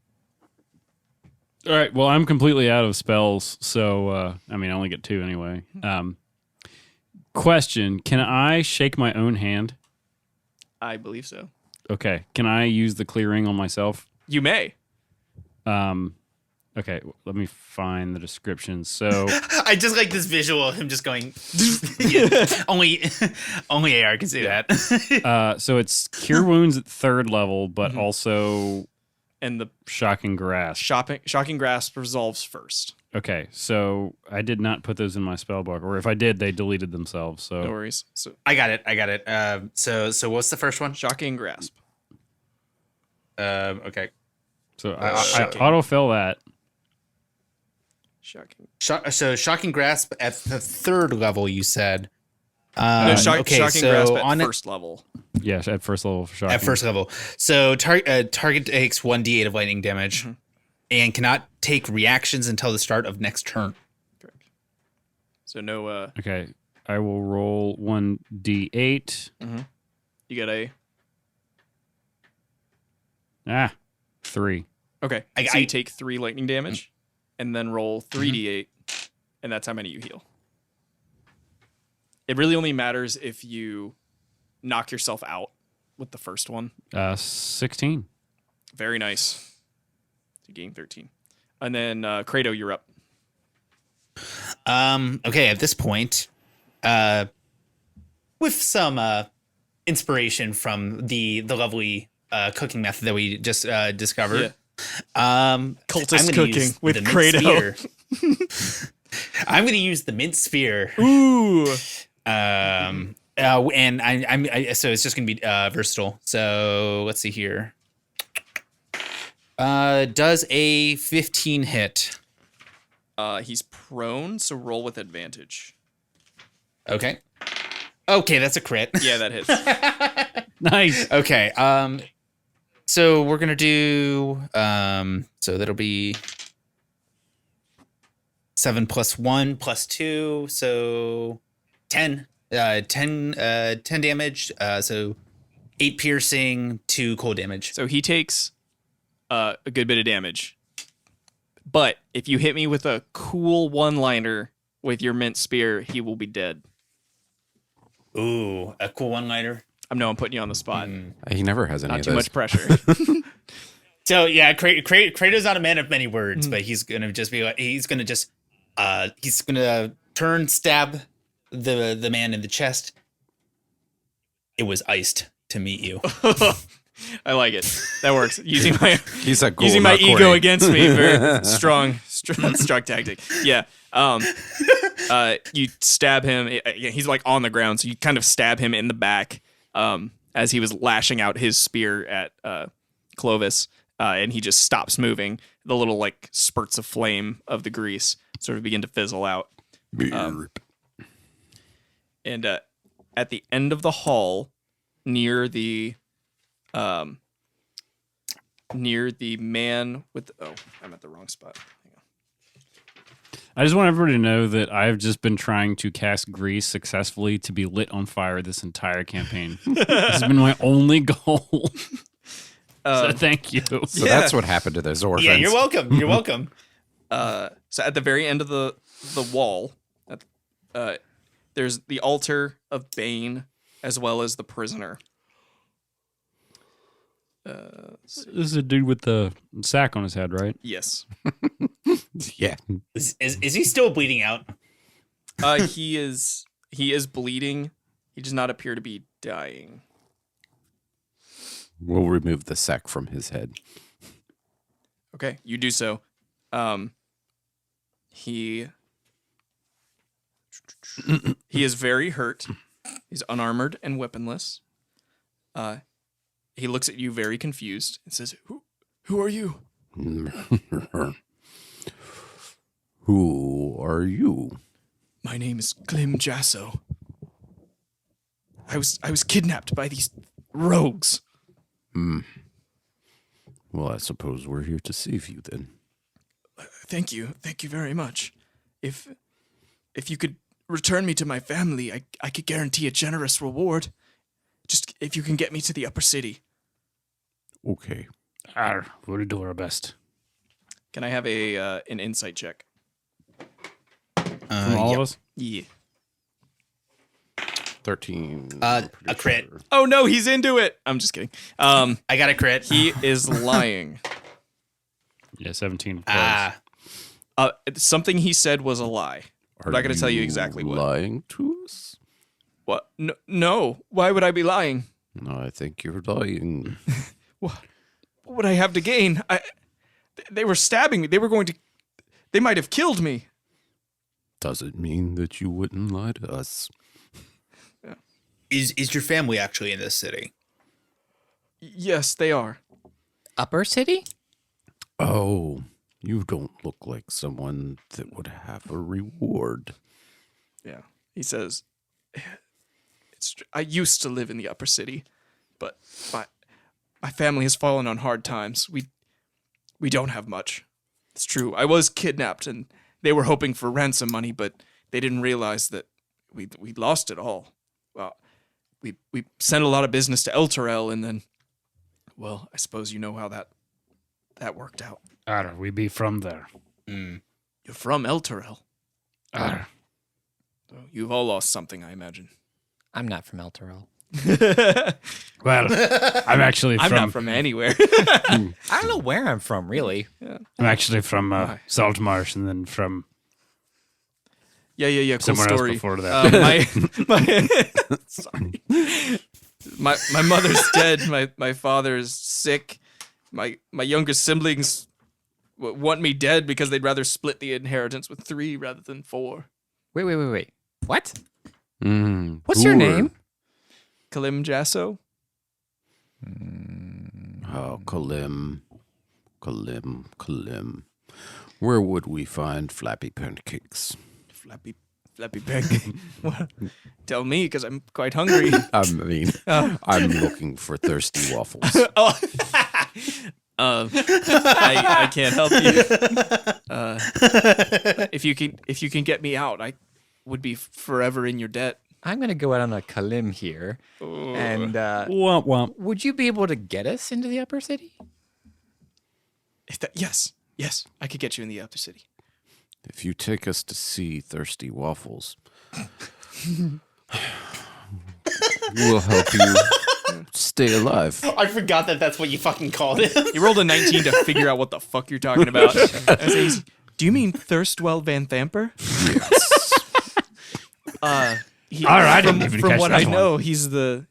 All right. Well, I'm completely out of spells, so I mean, I only get 2 anyway. Question: can I shake my own hand? I believe so. Okay. Can I use the clearing on myself? You may. Okay. Let me find the description. So, I just like this visual of him just going. Yeah, only AR can see that. so it's cure wounds at 3rd level, but also And the shocking grasp. shocking grasp resolves first. Okay. So I did not put those in my spell book, or if I did, they deleted themselves. So No worries. So I got it. So what's the first one? shocking grasp. Okay. So I Shocking. autofill that. Shocking. So shocking grasp at the 3rd level, you said. No, shocking grasp at on it- first level. Yes, at first level for shocking. At first level. So target takes 1d8 of lightning damage and cannot take reactions until the start of next turn. Correct. So no. Okay. I will roll 1d8. You get a. 3. Okay. I- So you I- take 3 lightning damage, and then roll 3d8, and that's how many you heal. It really only matters if you knock yourself out with the first one. 16. Very nice. You gain 13. And then Kratos, you're up. Okay, at this point, with some inspiration from the lovely cooking method that we just discovered. Cultist I'm gonna cooking use with the mint Kratos. spear. I'm going to use the mint spear. Ooh. And so it's just going to be versatile. So let's see here. Does a 15 hit? He's prone, so roll with advantage. Okay. Okay, that's a crit. Yeah, that hits. Nice. Okay. So we're gonna do. So that'll be 7 + 1 + 2, so 10. 10 damage. So 8 piercing, 2 cold damage. So he takes a good bit of damage. But if you hit me with a cool one-liner with your mint spear, he will be dead. Ooh, a cool one-liner. I'm putting you on the spot. He never has any Not of too those. much pressure. So yeah, Kratos not a man of many words, but he's gonna just be like, he's gonna turn, stab the man in the chest. It was iced to meet you. I like it. That works. Using my He's a ghoul, using my not ego Corey. against me. Very strong tactic. Yeah. You stab him. He's like on the ground, so you kind of stab him in the back as he was lashing out his spear at Clovis, and he just stops moving. The little like spurts of flame of the grease sort of begin to fizzle out. And at the end of the hall, near the man with I'm at the wrong spot. Hang on. I just want everybody to know that I've just been trying to cast grease successfully to be lit on fire this entire campaign. This has been my only goal. So thank you. So that's what happened to those orphans. Yeah, you're welcome. You're welcome. So at the very end of the wall, there's the altar of Bane as well as the prisoner. This is a dude with the sack on his head, right? Yes. Yeah. Is he still bleeding out? He is bleeding. He does not appear to be dying. We'll remove the sack from his head. Okay, you do so. He is very hurt. He's unarmored and weaponless. He looks at you very confused and says, Who are you? Who are you? My name is Glim Jasso. I was kidnapped by these rogues. Well, I suppose we're here to save you then. Thank you very much. If you could return me to my family, I could guarantee a generous reward. Just if you can get me to the upper city. Okay. We'll do our best. Can I have an insight check? From all of us? Yeah. 13. A crit. Oh no, he's into it. I'm just kidding. I got a crit. He is lying. Yeah, 17. Something he said was a lie. I'm not going to tell you exactly what. Lying to us? What? No. Why would I be lying? No, I think you're lying. What would I have to gain? They were stabbing me. They might have killed me. Doesn't mean that you wouldn't lie to us. Is your family actually in this city? Yes, they are. Upper City? Oh, you don't look like someone that would have a reward. Yeah. He says, I used to live in the upper city, but my family has fallen on hard times. We don't have much. It's true. I was kidnapped, and they were hoping for ransom money, but they didn't realize that we lost it all. Well, we sent a lot of business to Elturel, and then, well, I suppose you know how that worked out. We be from there. You're from Elturel. Arr. So you've all lost something, I imagine. I'm not from Elturel. Well, I'm actually I'm from. not from anywhere. I don't know where I'm from, really. I'm actually from Saltmarsh, and then from Yeah. Cool somewhere story. else before that. Sorry. My mother's dead. My father's sick. My younger siblings want me dead because they'd rather split the inheritance with 3 rather than 4. Wait. What? What's your name? Kalim Jasso? Oh, Kalim. Where would we find flappy pancakes? Flappy pancake. Well, tell me, because I'm quite hungry. I mean, I'm looking for thirsty waffles. I can't help you. If you can get me out, I would be forever in your debt. I'm gonna go out on a Kalim here, and Womp womp. would you be able to get us into the upper city? Yes, I could get you in the other city. If you take us to see thirsty waffles, we'll help you stay alive. I forgot that that's what you fucking called it. You rolled a 19 to figure out what the fuck you're talking about. Do you mean Thirstwell Van Thamper? Yes. All right, I didn't even From catch what that I one. know, he's the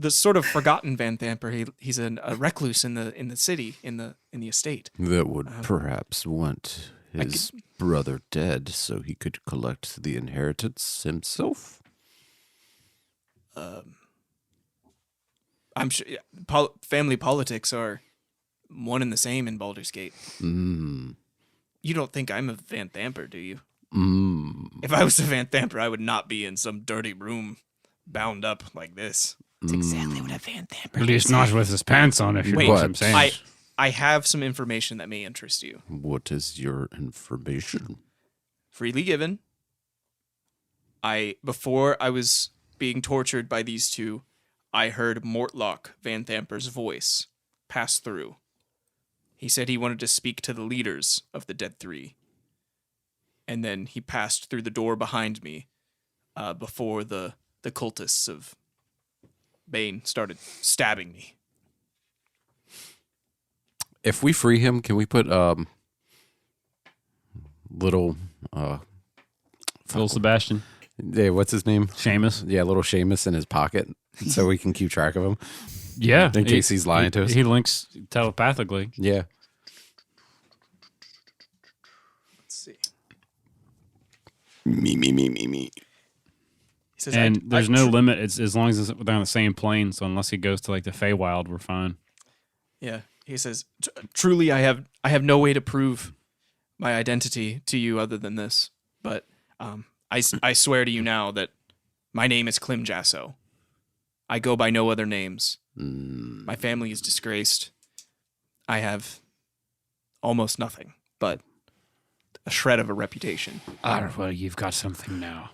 sort of forgotten Van Thamper. He's a recluse in the city, in the estate. That would perhaps want his brother dead so he could collect the inheritance himself. I'm sure family politics are one and the same in Baldur's Gate. You don't think I'm a Van Thamper, do you? If I was a Van Thamper, I would not be in some dirty room bound up like this. That's exactly what a Van Thamper At least not with his pants on, if you know what I'm saying. I have some information that may interest you. What is your information? Freely given. Before I was being tortured by these two, I heard Mortlock Van Thamper's voice pass through. He said he wanted to speak to the leaders of the Dead Three. And then he passed through the door behind me before the cultists of Bane started stabbing me. If we free him, can we put little Little Sebastian. yeah, what's his name? Seamus. Yeah, little Seamus in his pocket so we can keep track of him Yeah. in case he's lying to us. He links telepathically. Yeah. Let's see. Me. He says, And there's no limit. It's as long as they're on the same plane. So unless he goes to like the Feywild, we're fine. Yeah, he says, truly, I have no way to prove my identity to you other than this. But I swear to you now that my name is Klim Jasso. I go by no other names. My family is disgraced. I have almost nothing but a shred of a reputation. Well, you've got something now.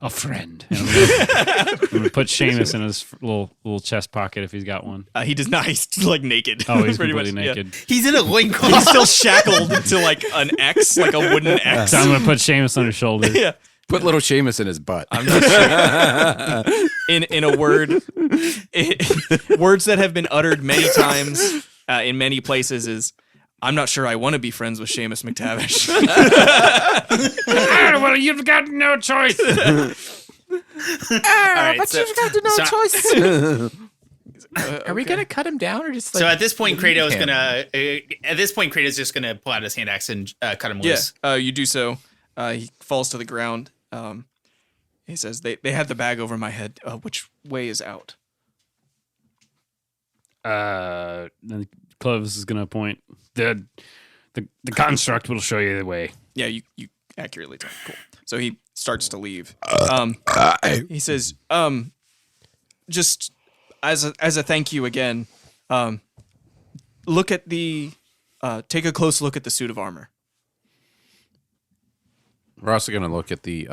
A friend. And I'm gonna put Seamus in his little chest pocket if he's got one. He does not. He's like naked. Oh, he's Pretty completely much, yeah. naked. He's in a loincloth. He's still shackled to like an X, like a wooden X. So I'm gonna put Seamus on his shoulder. Yeah. Put little Seamus in his butt. I'm not sure. In a word, words that have been uttered many times in many places is, I'm not sure I want to be friends with Seamus McTavish. Well, you've got no choice. All right, but so- you've got no so- choice. Are we gonna cut him down or just like? So at this point, Kratos him? is just gonna pull out his hand axe and cut him Yeah, loose. you do so. He falls to the ground. He says, they had the bag over my head. Which way is out? Then Clovis is gonna point. The construct will show you the way. Yeah, you accurately tell. Cool. So he starts to leave. He says, just as a thank you again, look at take a close look at the suit of armor. We're also going to look at the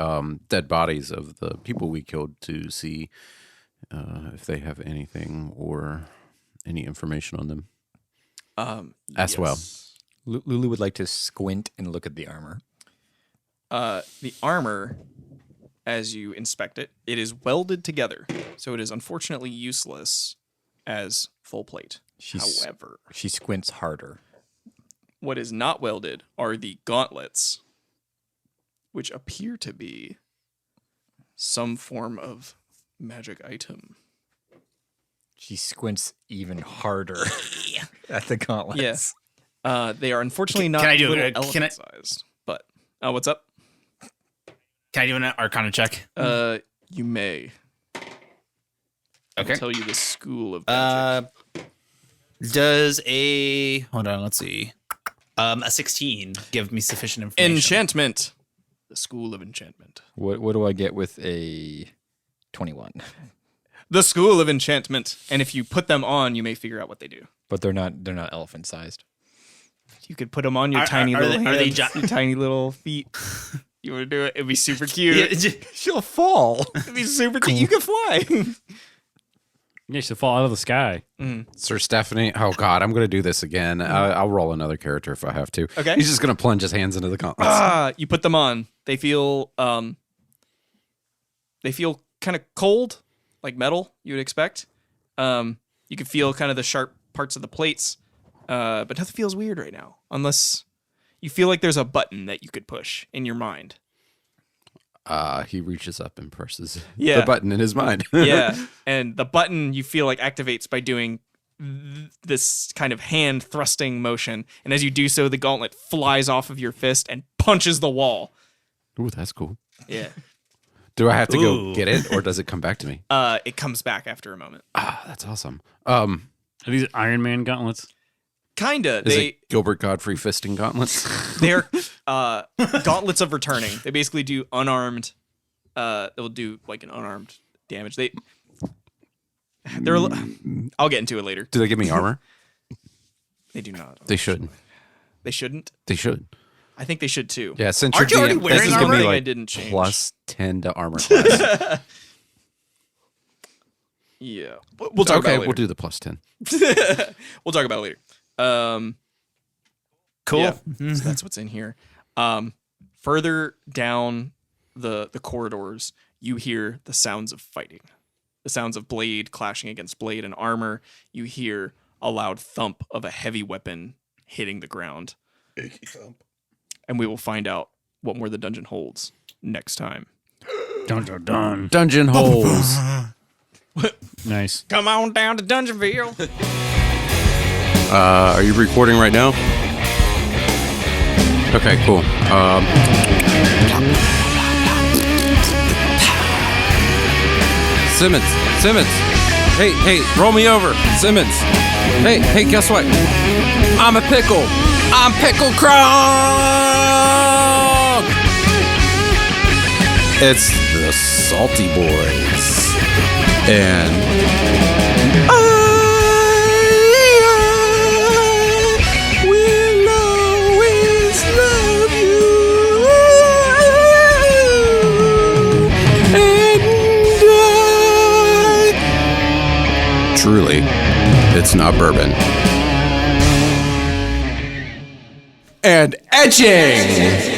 dead bodies of the people we killed to see if they have anything or any information on them. As well. Lulu would like to squint and look at the armor. The armor, as you inspect it, it is welded together, so it is unfortunately useless as full plate. However, She squints harder. what is not welded are the gauntlets, which appear to be some form of magic item. She squints even harder at the gauntlets. Yes. They are unfortunately not Can I do little it? Can elephant I- sized. But what's up? Can I do an Arcana check? You may. Okay. I'll tell you the school of magic. Does a hold on? Let's see. A 16 give me sufficient information? Enchantment. The school of enchantment. What do I get with a 21? The school of enchantment. And if you put them on, you may figure out what they do. But they're not elephant sized. You could put them on your Are- tiny are little they- are they hands, gi- your tiny little feet. You want to do it? It'd be super cute. She'll fall. It'd be super cute. You could fly. Yeah, she'll fall out of the sky. Sir Stephanie. Oh God, I'm gonna do this again. I'll roll another character if I have to. Okay. He's just gonna plunge his hands into the gauntlets. You put them on. They feel kind of cold, like metal. You would expect. You can feel kind of the sharp parts of the plates, but nothing feels weird right now, unless you feel like there's a button that you could push in your mind. He reaches up and presses Yeah. the button in his mind. Yeah, and the button you feel like activates by doing this kind of hand thrusting motion, and as you do so, the gauntlet flies off of your fist and punches the wall. Ooh, that's cool. Yeah. Do I have to Ooh. go get it, or does it come back to me? It comes back after a moment. Ah, that's awesome. Are these Iron Man gauntlets? Kinda. Is it Gilbert Godfrey fisting gauntlets? They're gauntlets of returning. They basically do unarmed. They'll do like an unarmed damage. I'll get into it later. Do they give me armor? They do not. They should. They shouldn't. They should. I think they should too. Yeah, since Aren't you're you already DM, wearing this is gonna armor? be I like didn't change. plus 10 to armor class. Yeah. We'll talk about Okay, it later. we'll do the plus 10. We'll talk about it later. Cool. Yeah, so that's what's in here. Further down the corridors, you hear the sounds of fighting. The sounds of blade clashing against blade and armor. You hear a loud thump of a heavy weapon hitting the ground. And we will find out what more the dungeon holds next time. Dun dun dun. Dungeon holes. Nice. Come on down to Dungeonville. Are you recording right now? Okay, cool. Simmons. Hey, roll me over. Simmons. Hey, guess what? I'm a pickle. I'm Pickle Krog. It's the Salty Boys. And I will always love you. And truly, it's not bourbon. And etching.